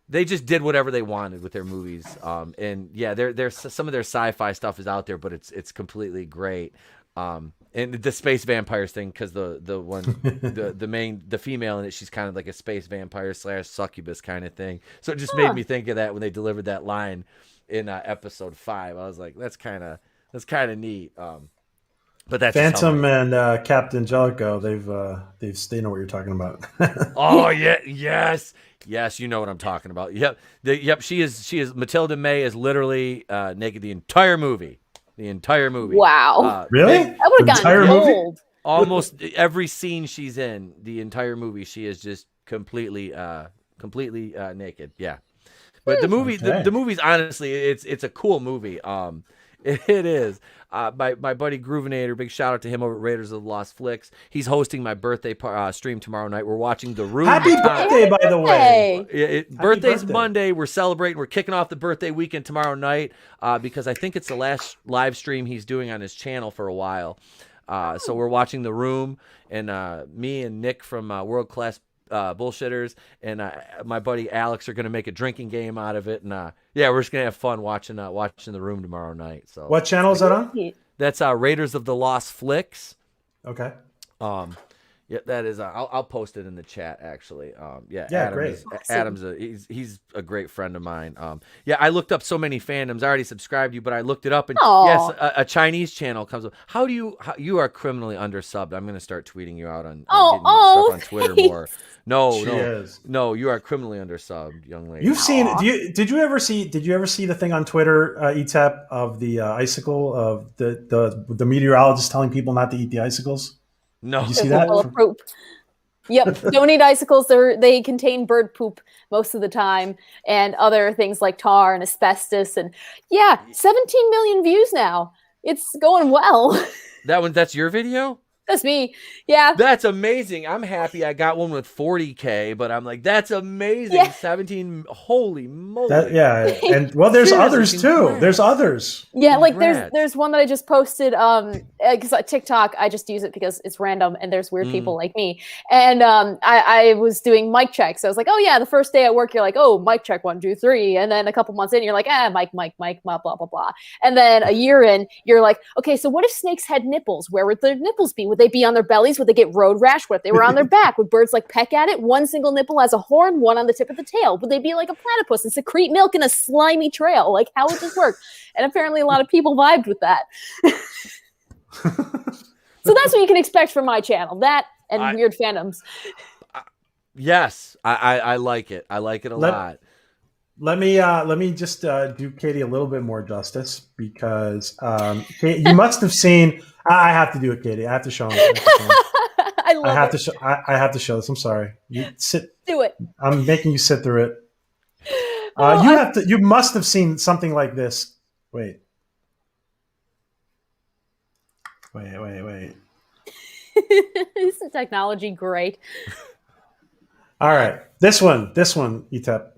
they just did whatever they wanted with their movies. And yeah, there's some of their sci-fi stuff is out there, but it's completely great. And the space vampires thing, because the female in it, she's kind of like a space vampire / succubus kind of thing. So it just made me think of that when they delivered that line in episode 5. I was like, that's kind of neat. But that's Phantom and Captain Jellicoe. They know what you're talking about. Oh yeah, yes, you know what I'm talking about. Yep. She is Matilda May is literally naked the entire movie. Wow. Really? I would have gotten gold. Almost every scene she's in, the entire movie, she is just completely naked. Yeah. But the movie's honestly, it's a cool movie. It is. My buddy Groovinator, big shout out to him over at Raiders of the Lost Flicks. He's hosting my birthday stream tomorrow night. We're watching The Room. Happy birthday, by the way. Birthday's Monday. We're celebrating. We're kicking off the birthday weekend tomorrow night because I think it's the last live stream he's doing on his channel for a while. So we're watching The Room, and me and Nick from World Class Bullshitters and my buddy Alex are going to make a drinking game out of it, and we're just going to have fun watching The Room tomorrow night. So what channel is that on? That's Raiders of the Lost Flicks. Okay. Yeah, that is. I'll post it in the chat actually. Adam's he's a great friend of mine. I looked up so many fandoms. I already subscribed to you, but I looked it up, and yes, a Chinese channel comes up. How you are criminally undersubbed? I'm going to start tweeting you out on stuff on Twitter more. No, you are criminally undersubbed, young lady. You've seen? Did you ever see the thing on Twitter, ETEP, of the icicle of the meteorologist telling people not to eat the icicles? No. Did you see that? Yep. Don't eat icicles. They contain bird poop most of the time, and other things like tar and asbestos. And 17 million views now. It's going well. That's your video? That's me. Yeah. That's amazing. I'm happy I got one with 40K, but I'm like, that's amazing. Yeah. 17. Holy moly. And there's others too. There's others. Yeah, like there's one that I just posted because TikTok, I just use it because it's random and there's weird people like me. And I was doing mic checks. I was like, oh yeah, the first day at work you're like, oh, mic check 1, 2, 3, and then a couple months in you're like, mic, blah blah blah. And then a year in you're like, okay, so what if snakes had nipples? Where would their nipples be? Would they be on their bellies? Would they get road rash? What if they were on their back? Would birds like peck at it? One single nipple has a horn, one on the tip of the tail. Would they be like a platypus and secrete milk in a slimy trail? Like, how would this work? And apparently a lot of people vibed with that. So that's what you can expect from my channel. That and weird fandoms. Yes, I like it. I like it a lot. Let me just do Katie a little bit more justice because you must have seen. I have to do it, Katie. I have to show him. I I have to show. I have to show this. I'm sorry. You sit. Do it. I'm making you sit through it. Oh, You have to. You must have seen something like this. Wait. Isn't technology great? All right. This one, ETEP.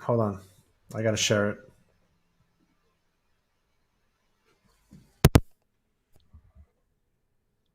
Hold on. I got to share it.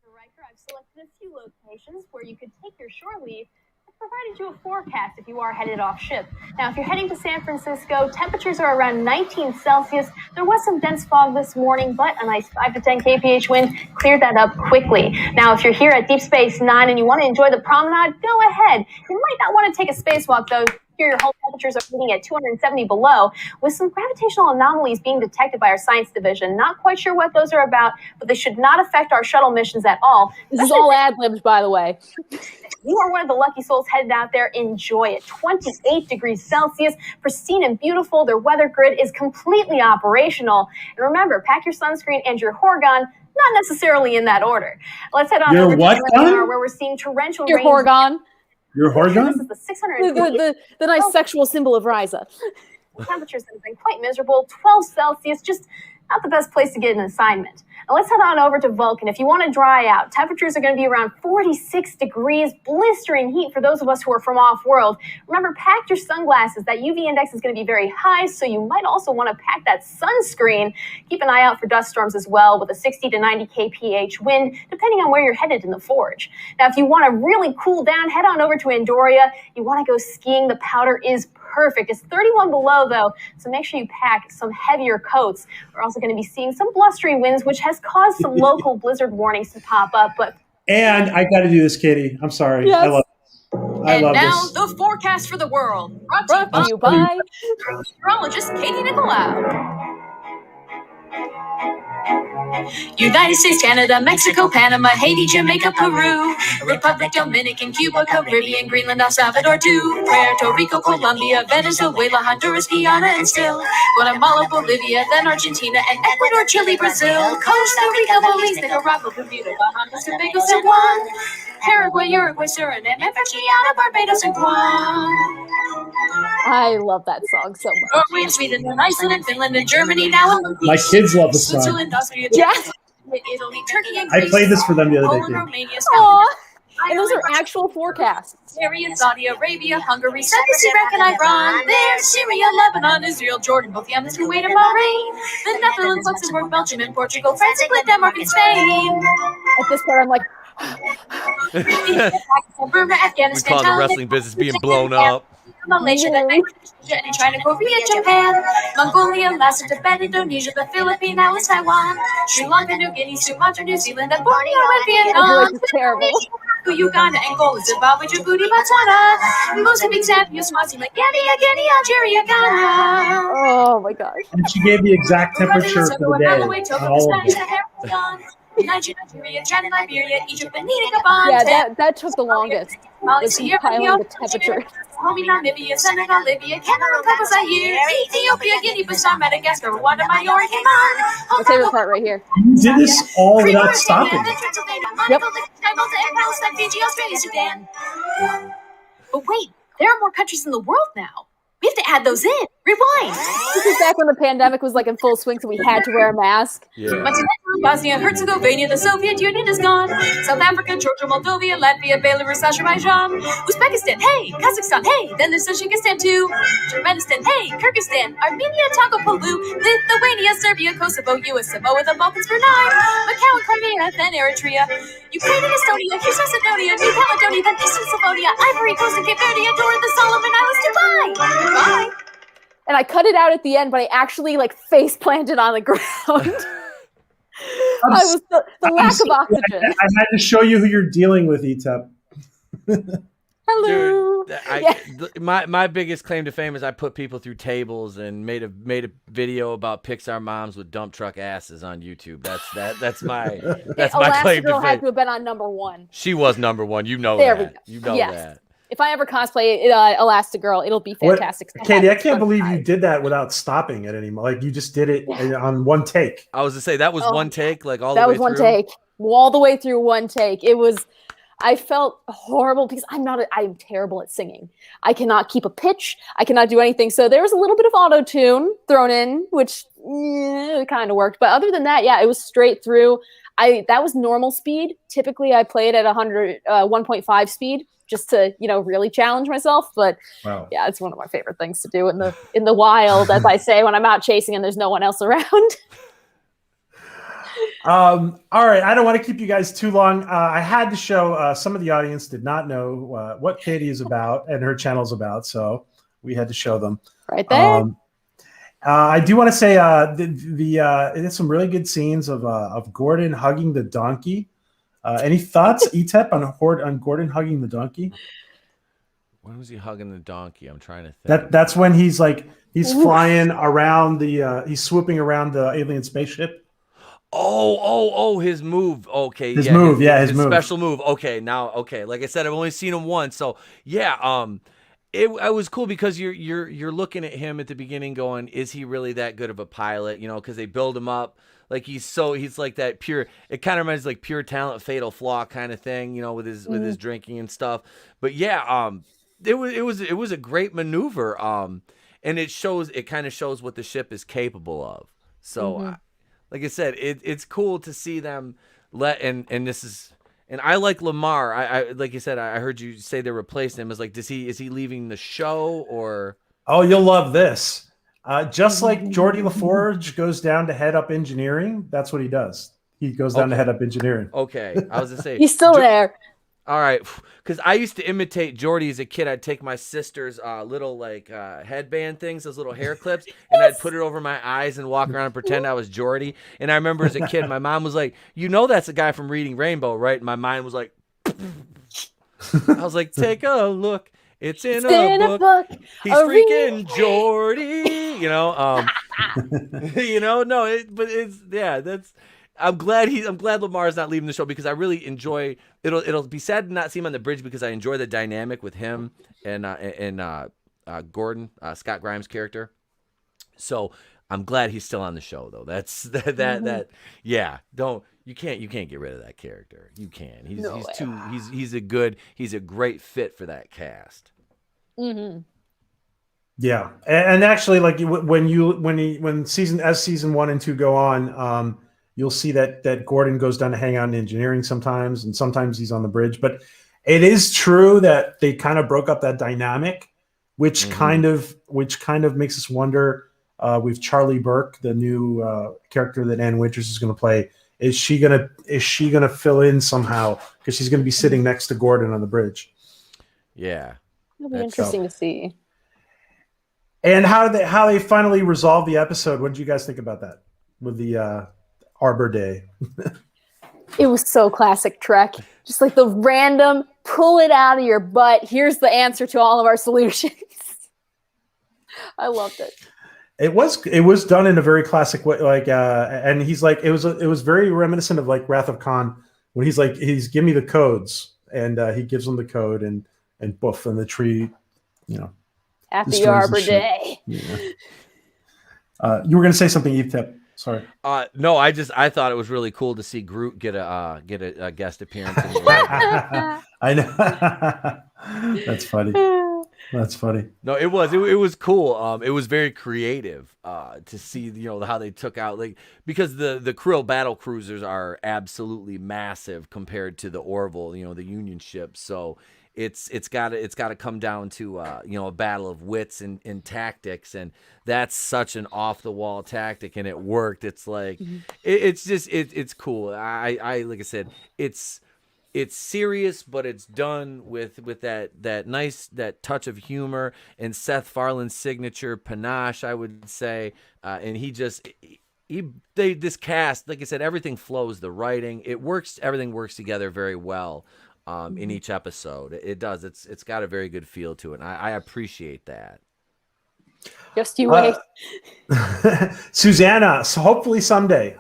Riker, I've selected a few locations where you could take your shore leave. I've provided you a forecast if you are headed off ship. Now, if you're heading to San Francisco, temperatures are around 19 Celsius. There was some dense fog this morning, but a nice 5 to 10 kph wind cleared that up quickly. Now, if you're here at Deep Space Nine and you want to enjoy the promenade, go ahead. You might not want to take a spacewalk, though. Here, your home temperatures are reading at 270 below, with some gravitational anomalies being detected by our science division. Not quite sure what those are about, but they should not affect our shuttle missions at all. This is all ad-libs, by the way. You are one of the lucky souls headed out there. Enjoy it. 28 degrees Celsius, pristine and beautiful. Their weather grid is completely operational. And remember, pack your sunscreen and your Horgon, not necessarily in that order. Let's head on over to Dreadnought, where we're seeing torrential rain. Your Horgon. Your Horgon? This is the 650. The nice sexual symbol of Ryza. Temperatures have been quite miserable. 12 Celsius, just not the best place to get an assignment. Now let's head on over to Vulcan. If you want to dry out, temperatures are going to be around 46 degrees, blistering heat for those of us who are from off-world. Remember, pack your sunglasses. That UV index is going to be very high, so you might also want to pack that sunscreen. Keep an eye out for dust storms as well, with a 60 to 90 kph wind, depending on where you're headed in the forge. Now, if you want to really cool down, head on over to Andoria. You want to go skiing, the powder is perfect. It's 31 below, though, so make sure you pack some heavier coats. We're also going to be seeing some blustery winds, which has caused some local blizzard warnings to pop up. And I got to do this, Katie. I'm sorry. Yes. I love this. The forecast for the world, brought to you by meteorologist Katie Nicolau. United States, Canada, Mexico, Panama, Haiti, Jamaica, Peru, Republic, Dominican, Cuba, Caribbean, Greenland, El Salvador, too, Puerto Rico, Colombia, Venezuela, Honduras, Guyana, and still Guatemala, Bolivia, then Argentina, and Ecuador, Chile, Brazil, Costa Rica, Belize, Nicaragua, Bermuda, Bahamas, Tobago, San Juan, Paraguay, Uruguay, Suriname, and Guyana, Barbados, and Guam. I love that song so much. Norway and Sweden and Iceland and Finland and Germany now and My kids love this song. Switzerland, Austria, Yes. Italy, Turkey, and I Greece. played this for them the other Poland, day. Romania, Aw. And those are actual forecasts. Syria, Saudi Arabia, Hungary, Cyprus, Iraq, and Iran. There's Syria, Lebanon, Israel, Jordan, both Yemen, Kuwait, and Bahrain. The Netherlands, Luxembourg, Belgium, and Portugal, France, England, Denmark, and Spain. At this point, I'm like, Burma, We Afghanistan, call the wrestling business being blown up. Malaysia, and China, Korea, Japan, Mongolia, Laos, Tibet, Indonesia, the Philippines, now is Taiwan, Sri Lanka, New Guinea, Sumatra, New Zealand, and Borneo, and I feel Vietnam. like it's terrible. Uganda, Angola, Zimbabwe, Djibouti, Botswana, Mozambique, Zambia, Swaziland, Guinea, Algeria, Ghana. Oh my gosh. And she gave the exact temperature for the day on all of them. Nigeria, Chad, Liberia, Egypt, and Gabon. Yeah, that took the longest. Was compiling the temperature. Namibia, Senegal, Libya, Cameroon, Cabo Zaire, Ethiopia, Guinea-Bissau, Madagascar, Rwanda, Majorca, Cayman. My favorite part right here. You did this all without stopping. Yep. Fiji, Australia, Sudan. But wait, there are more countries in the world now. We have to add those in. Rewind. This is back when the pandemic was like in full swing, so we had to wear a mask. Yeah. Montenegro, Bosnia, Herzegovina, the Soviet Union is gone. South Africa, Georgia, Moldova, Latvia, Belarus, Azerbaijan, Uzbekistan, hey, Kazakhstan, hey, then there's Tajikistan too. Turkmenistan, hey, Kyrgyzstan, Armenia, Taco, Palu, Lithuania, Serbia, Kosovo, US Samoa, the Balkans, Brunei, Macau, and Crimea, then Eritrea, Ukraine and Estonia, here's Macedonia, New Caledonia, then Eastern Slavonia, Ivory Coast, and Cape Verde, Andorra, the Solomon Islands, Dubai. Goodbye. And I cut it out at the end, but I actually like face planted on the ground. I was the lack of oxygen. I had to show you who you're dealing with, ETEP. Hello. Dude, my biggest claim to fame is I put people through tables and made a video about Pixar moms with dump truck asses on YouTube. That's my claim to Elastigirl had fame. to have been on #1. She was #1. You know There that. we go. You know Yes. that. If I ever cosplay Elastigirl, it'll be fantastic. Katie, I can't believe you did that without stopping at any. Like you just did it on one take. I was to say that was one take, like all the That way was one through. take. all the way through one take. I felt horrible because I'm terrible at singing. I cannot keep a pitch. I cannot do anything. So there was a little bit of auto-tune thrown in, which it kind of worked. But other than that, yeah, it was straight through. That was normal speed. Typically I play it at 1.5 speed just to, really challenge myself. But yeah, it's one of my favorite things to do in the wild, as I say, when I'm out chasing and there's no one else around. All right. I don't want to keep you guys too long. I had to show some of the audience did not know what Katie is about and her channel's about. So we had to show them. Right there. I do want to say there's some really good scenes of Gordon hugging the donkey. Any thoughts, ETEP, on Gordon hugging the donkey? When was he hugging the donkey? I'm trying to think. That's when he's flying around he's swooping around the alien spaceship. Oh, his move. Okay. His move. His special move. Okay. Now, okay. Like I said, I've only seen him once. So yeah, it was cool because you're looking at him at the beginning going, is he really that good of a pilot? Because they build him up like he's like that pure, it kind of reminds like pure talent, fatal flaw kind of thing, with his drinking and stuff. But yeah, it was a great maneuver. And it kind of shows what the ship is capable of. So like I said, it's cool to see them and I like Lamar. I like you said, I heard you say they replaced him. Is he leaving the show or? Oh, you'll love this. Just like Geordie LaForge goes down to head up engineering, that's what he does. He goes down to head up engineering. Okay, I was gonna say he's still there. All right, because I used to imitate Geordie as a kid. I'd take my sister's little headband things, those little hair clips, and I'd put it over my eyes and walk around and pretend I was Geordie. And I remember as a kid, my mom was like, that's a guy from Reading Rainbow, right? And my mind was like, I was like, take a look. It's in a book. He's freaking Geordie. That's. I'm glad Lamar's not leaving the show because I really enjoy. It'll be sad to not see him on the bridge because I enjoy the dynamic with him and Gordon, Scott Grimes' character. So I'm glad he's still on the show though. Yeah. You can't get rid of that character. You can. He's a great fit for that cast. Mm-hmm. Yeah, and actually, like when season 1 and 2 go on, you'll see that Gordon goes down to hang out in engineering sometimes, and sometimes he's on the bridge. But it is true that they kind of broke up that dynamic, which kind of makes us wonder with Charlie Burke, the new character that Ann Winters is going to play. Is she gonna fill in somehow because she's going to be sitting next to Gordon on the bridge? Yeah, it'll be interesting to see. And how they finally resolved the episode. What did you guys think about that with the Arbor Day? It was so classic Trek. Just like the random, pull it out of your butt. Here's the answer to all of our solutions. I loved it. It was done in a very classic way. And he's like, it was very reminiscent of like Wrath of Khan when he's give me the codes, and he gives them the code, and boof, and the tree, Happy Arbor Day. Yeah. You were going to say something, ETEP. Sorry. No, I thought it was really cool to see Groot get a guest appearance. I know. That's funny. That's funny. No, it was cool. It was very creative to see how they took out because the Krill battle cruisers are absolutely massive compared to the Orville, the Union ships. So it's got to come down to a battle of wits and tactics, and that's such an off the wall tactic, and it worked. It's like it's cool. I like I said, it's serious, but it's done with that nice touch of humor and Seth MacFarlane's signature panache, I would say. And this cast, like I said, everything flows. The writing, everything works together very well. In each episode, it does. It's got a very good feel to it, and I appreciate that. Just you wait, Susanna. So hopefully someday.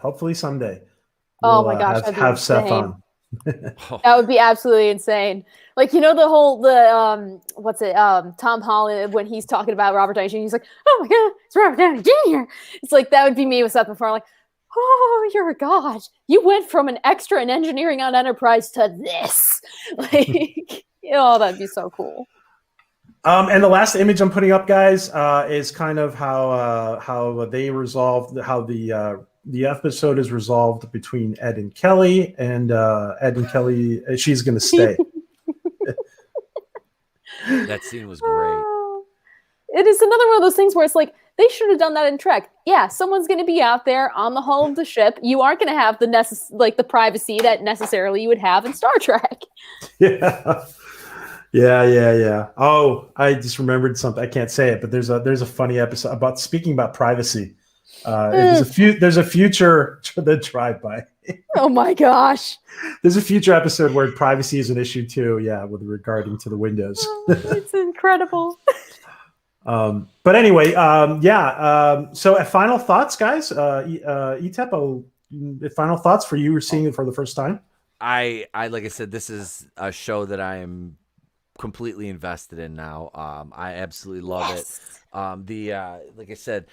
Oh my gosh, have Seth on. That would be absolutely insane. Like Tom Holland when he's talking about Robert Downey Jr. He's like, oh my god, it's Robert Downey Jr. It's like that would be me with Seth MacFarlane. Like, oh, you're a god. You went from an extra in engineering on Enterprise to this. Like, oh, that'd be so cool. And the last image I'm putting up, guys, is kind of how they resolved, how the episode is resolved between Ed and Kelly, and Ed and Kelly, she's going to stay. That scene was great. It is another one of those things where it's like, they should have done that in Trek. Yeah, someone's going to be out there on the hull of the ship. You aren't going to have the privacy that necessarily you would have in Star Trek. Yeah. Oh, I just remembered something. I can't say it, but there's a funny episode about speaking about privacy. There's a future the drive-by. Oh my gosh. There's a future episode where privacy is an issue too. Yeah, with regarding to the windows. It's incredible. But anyway, so final thoughts, guys. ETEP, final thoughts for you were seeing it for the first time. I like I said, this is a show that I am completely invested in now. I absolutely love it. Like I said,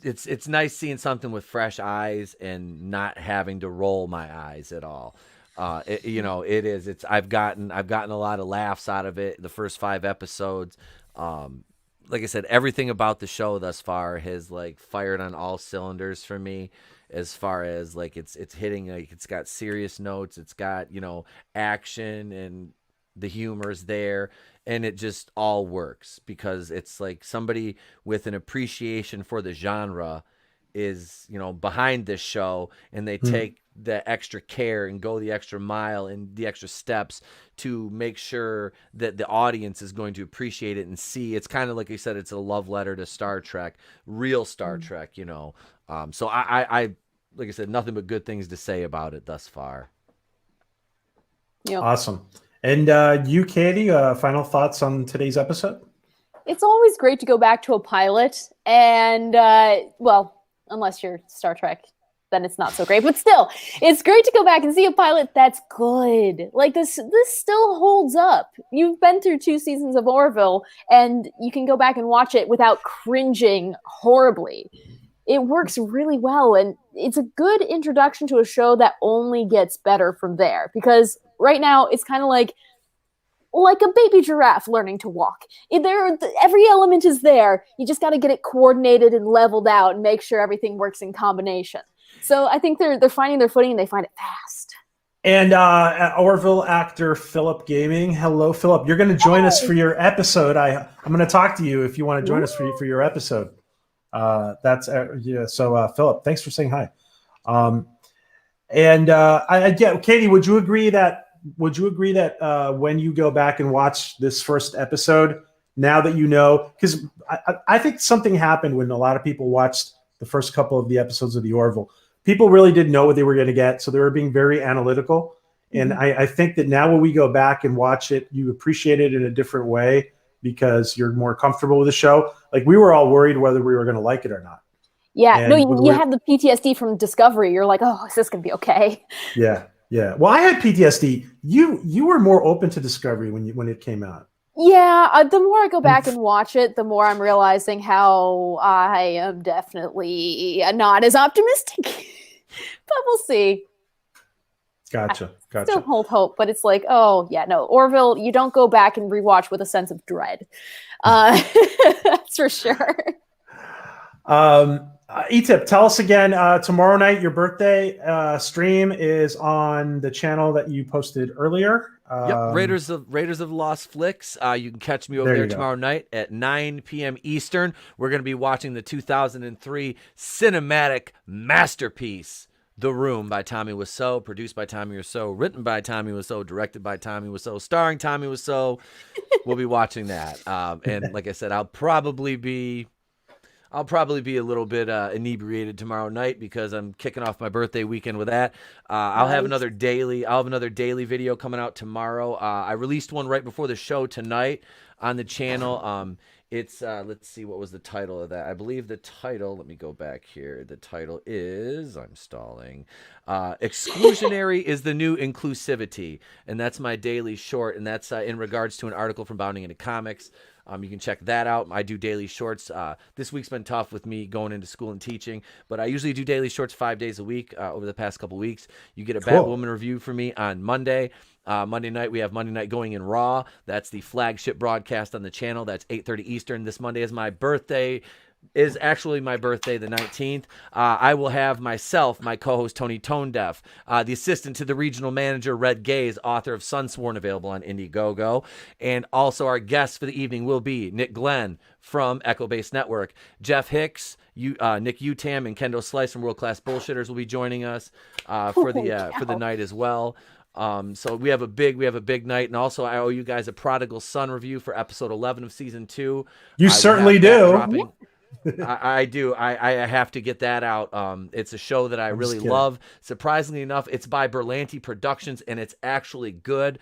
it's nice seeing something with fresh eyes and not having to roll my eyes at all. I've gotten a lot of laughs out of it. The first 5 episodes, like I said, everything about the show thus far has like fired on all cylinders for me. As far as like it's hitting, like it's got serious notes, it's got action, and the humor's there, and it just all works because it's like somebody with an appreciation for the genre is behind this show, and they take the extra care and go the extra mile and the extra steps to make sure that the audience is going to appreciate it and see. It's kind of like I said, it's a love letter to Star Trek, real Star Trek, So I like I said, nothing but good things to say about it thus far. Yep. Awesome. And you, Katie, final thoughts on today's episode? It's always great to go back to a pilot, and unless you're Star Trek, then it's not so great. But still, it's great to go back and see a pilot that's good. Like this still holds up. You've been through 2 seasons of Orville, and you can go back and watch it without cringing horribly. It works really well, and it's a good introduction to a show that only gets better from there. Because right now, it's kind of like a baby giraffe learning to walk. Every element is there. You just got to get it coordinated and leveled out and make sure everything works in combination. So I think they're finding their footing, and they find it fast. And Orville actor Philip Gaming. Hello, Philip. You're going to join us for your episode. I'm going to talk to you if you want to join us for your episode. So Philip, thanks for saying hi. Katie, would you agree that when you go back and watch this first episode, now that because I think something happened when a lot of people watched the first couple of the episodes of the Orville. People really didn't know what they were going to get, so they were being very analytical. And I think that now when we go back and watch it, you appreciate it in a different way because you're more comfortable with the show. Like we were all worried whether we were going to like it or not. Yeah, you have the PTSD from Discovery. You're like, oh, is this going to be okay? Yeah. Well, I had PTSD. You were more open to Discovery when it came out. Yeah, the more I go back and watch it, the more I'm realizing how I am definitely not as optimistic. But we'll see. Gotcha. Still hold hope, but it's like, oh yeah, no, Orville, you don't go back and rewatch with a sense of dread. That's for sure. ETEP, tell us again, tomorrow night, your birthday stream is on the channel that you posted earlier. Yep, Raiders of Lost Flicks. You can catch me over there tomorrow night at 9 p.m. Eastern. We're going to be watching the 2003 cinematic masterpiece, The Room by Tommy Wiseau, produced by Tommy Wiseau, written by Tommy Wiseau, directed by Tommy Wiseau, starring Tommy Wiseau. We'll be watching that. And like I said, I'll probably be a little bit inebriated tomorrow night because I'm kicking off my birthday weekend with that. I'll have another daily video coming out tomorrow. I released one right before the show tonight on the channel. It's let's see, what was the title of that? I believe the title, let me go back here. The title is, I'm stalling. Exclusionary is the new inclusivity. And that's my daily short. And that's in regards to an article from Bounding Into Comics. You can check that out. I do daily shorts. This week's been tough with me going into school and teaching, but I usually do daily shorts 5 days a week over the past couple weeks. You get a Batwoman review from me on Monday. Monday night, we have Monday Night Going in Raw. That's the flagship broadcast on the channel. That's 8:30 Eastern. This Monday is my birthday. Is actually my birthday, the 19th. I will have myself, my co-host Tony Tonedeaf, the assistant to the regional manager Red Gaze, author of Sunsworn, available on Indiegogo, and also our guest for the evening will be Nick Glenn from Echo Base Network, Jeff Hicks, Nick Utam, and Kendo Slice from World Class Bullshitters will be joining us for the night as well. So we have a big night, and also I owe you guys a Prodigal Son review for episode 11 of season 2. You certainly do. I do. I have to get that out. It's a show that I really love. Surprisingly enough, it's by Berlanti Productions, and it's actually good.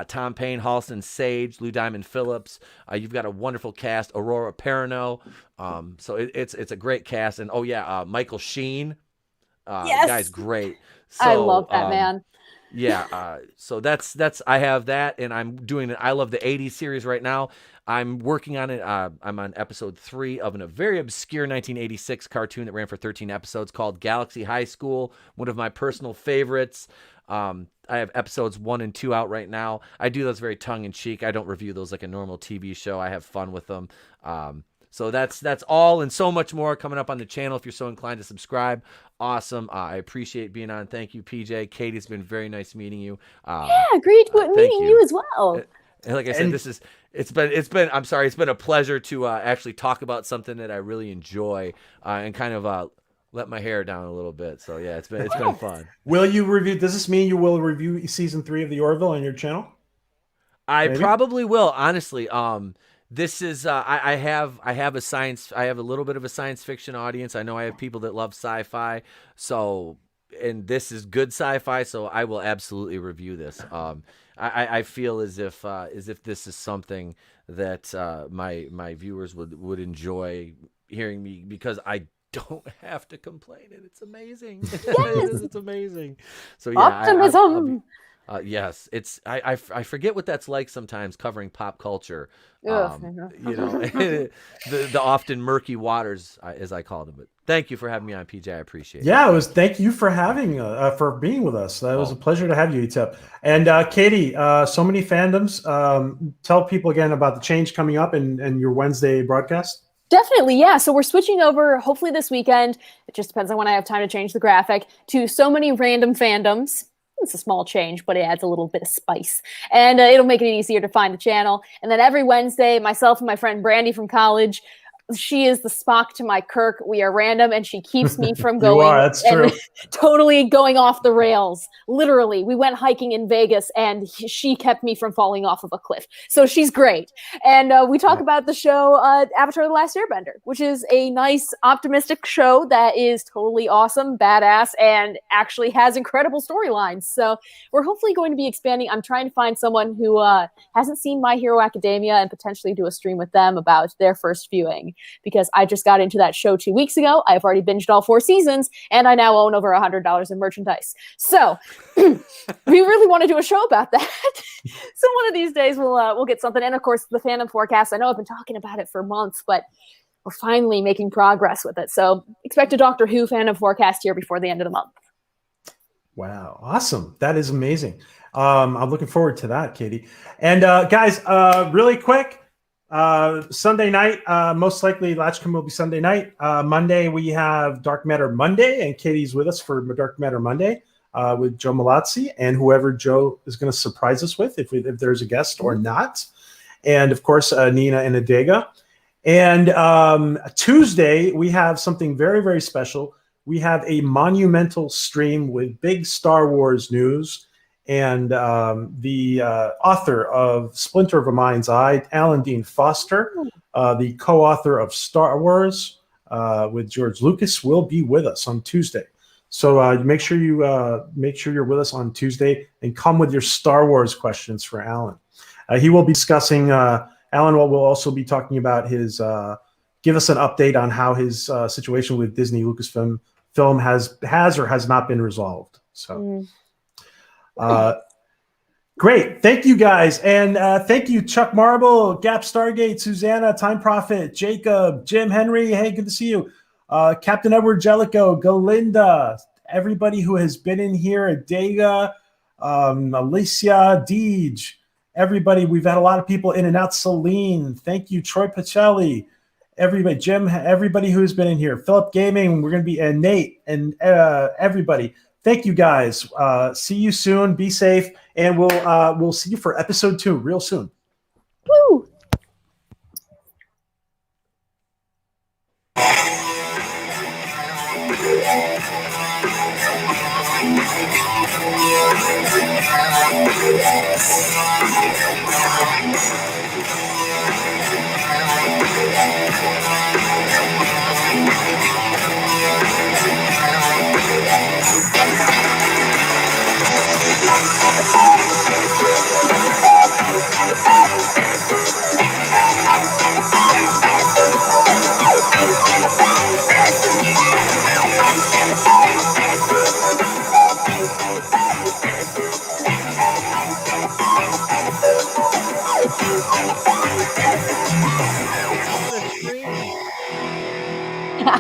Tom Payne, Halston Sage, Lou Diamond Phillips. You've got a wonderful cast. Aurora Perrineau. So it's a great cast. And Michael Sheen. Yes. The guy's great. So, I love that man. Yeah. So that's I have that, and I'm doing it. I love the 80s series right now. I'm working on it. I'm on episode 3 of a very obscure 1986 cartoon that ran for 13 episodes called Galaxy High School, one of my personal favorites. I have episodes 1 and 2 out right now. I do those very tongue-in-cheek. I don't review those like a normal TV show. I have fun with them. So that's all and so much more coming up on the channel if you're so inclined to subscribe. Awesome. I appreciate being on. Thank you, PJ. Katie, it's been very nice meeting you. Great meeting you as well. And like I said, it's been a pleasure to actually talk about something that I really enjoy and kind of let my hair down a little bit. So yeah, it's been fun. Will you review? Does this mean you will review season 3 of the Orville on your channel? I probably will, honestly. This is I have a little bit of a science fiction audience. I know I have people that love sci-fi, and this is good sci-fi, so I will absolutely review this. I feel as if this is something that my viewers would enjoy hearing me, because I don't have to complain, and it's amazing. Yes. It's amazing. So yeah, optimism. Yes, it's I forget what that's like sometimes covering pop culture. The often murky waters, as I call them. But thank you for having me on, PJ. I appreciate it. Yeah, thank you for for being with us. That was a pleasure to have you, ETEP. And Katie, so many fandoms. Tell people again about the change coming up and your Wednesday broadcast. Definitely, yeah. So we're switching over, hopefully this weekend. It just depends on when I have time to change the graphic, to So Many Random Fandoms. It's a small change, but it adds a little bit of spice. And it'll make it easier to find the channel. And then every Wednesday, myself and my friend Brandy from college, she is the Spock to my Kirk. We are random, and she keeps me from going. That's true. Totally going off the rails. Literally, we went hiking in Vegas, and she kept me from falling off of a cliff. So she's great. And we talk about the show Avatar: The Last Airbender, which is a nice, optimistic show that is totally awesome, badass, and actually has incredible storylines. So we're hopefully going to be expanding. I'm trying to find someone who hasn't seen My Hero Academia and potentially do a stream with them about their first viewing, because I just got into that show 2 weeks ago. I've already binged all 4 seasons, and I now own over $100 in merchandise. So we really want to do a show about that. So one of these days we'll get something. And of course, the fandom forecast. I know I've been talking about it for months, but we're finally making progress with it. So expect a Doctor Who fandom forecast here before the end of the month. Wow, awesome! That is amazing. I'm looking forward to that, Katie. And guys, really quick. Sunday night, most likely Latchcombe will be Sunday night. Monday we have Dark Matter Monday, and Katie's with us for Dark Matter Monday with Joe Malazzi and whoever Joe is going to surprise us with, if there's a guest or not. And of course, Nina and Adega. And Tuesday we have something very, very special. We have a monumental stream with big Star Wars news. And the author of Splinter of a Mind's Eye, Alan Dean Foster, the co-author of Star Wars with George Lucas, will be with us on Tuesday. So make sure you're with us on Tuesday, and come with your Star Wars questions for Alan. He will be discussing. Alan will also be talking about his. Give us an update on how his situation with Disney Lucasfilm has or has not been resolved. So. Great. Thank you, guys. And thank you, Chuck Marble, Gap Stargate, Susanna, Time Prophet, Jacob, Jim Henry. Hey, good to see you. Captain Edward Jellicoe, Galinda, everybody who has been in here, Adega, Alicia, Deej, everybody. We've had a lot of people in and out. Celine, thank you. Troy Pacelli, everybody. Jim, everybody who's been in here. Philip Gaming, we're going to be, and Nate, and everybody. Thank you, guys. See you soon. Be safe. And we'll see you for episode 2 real soon. Woo!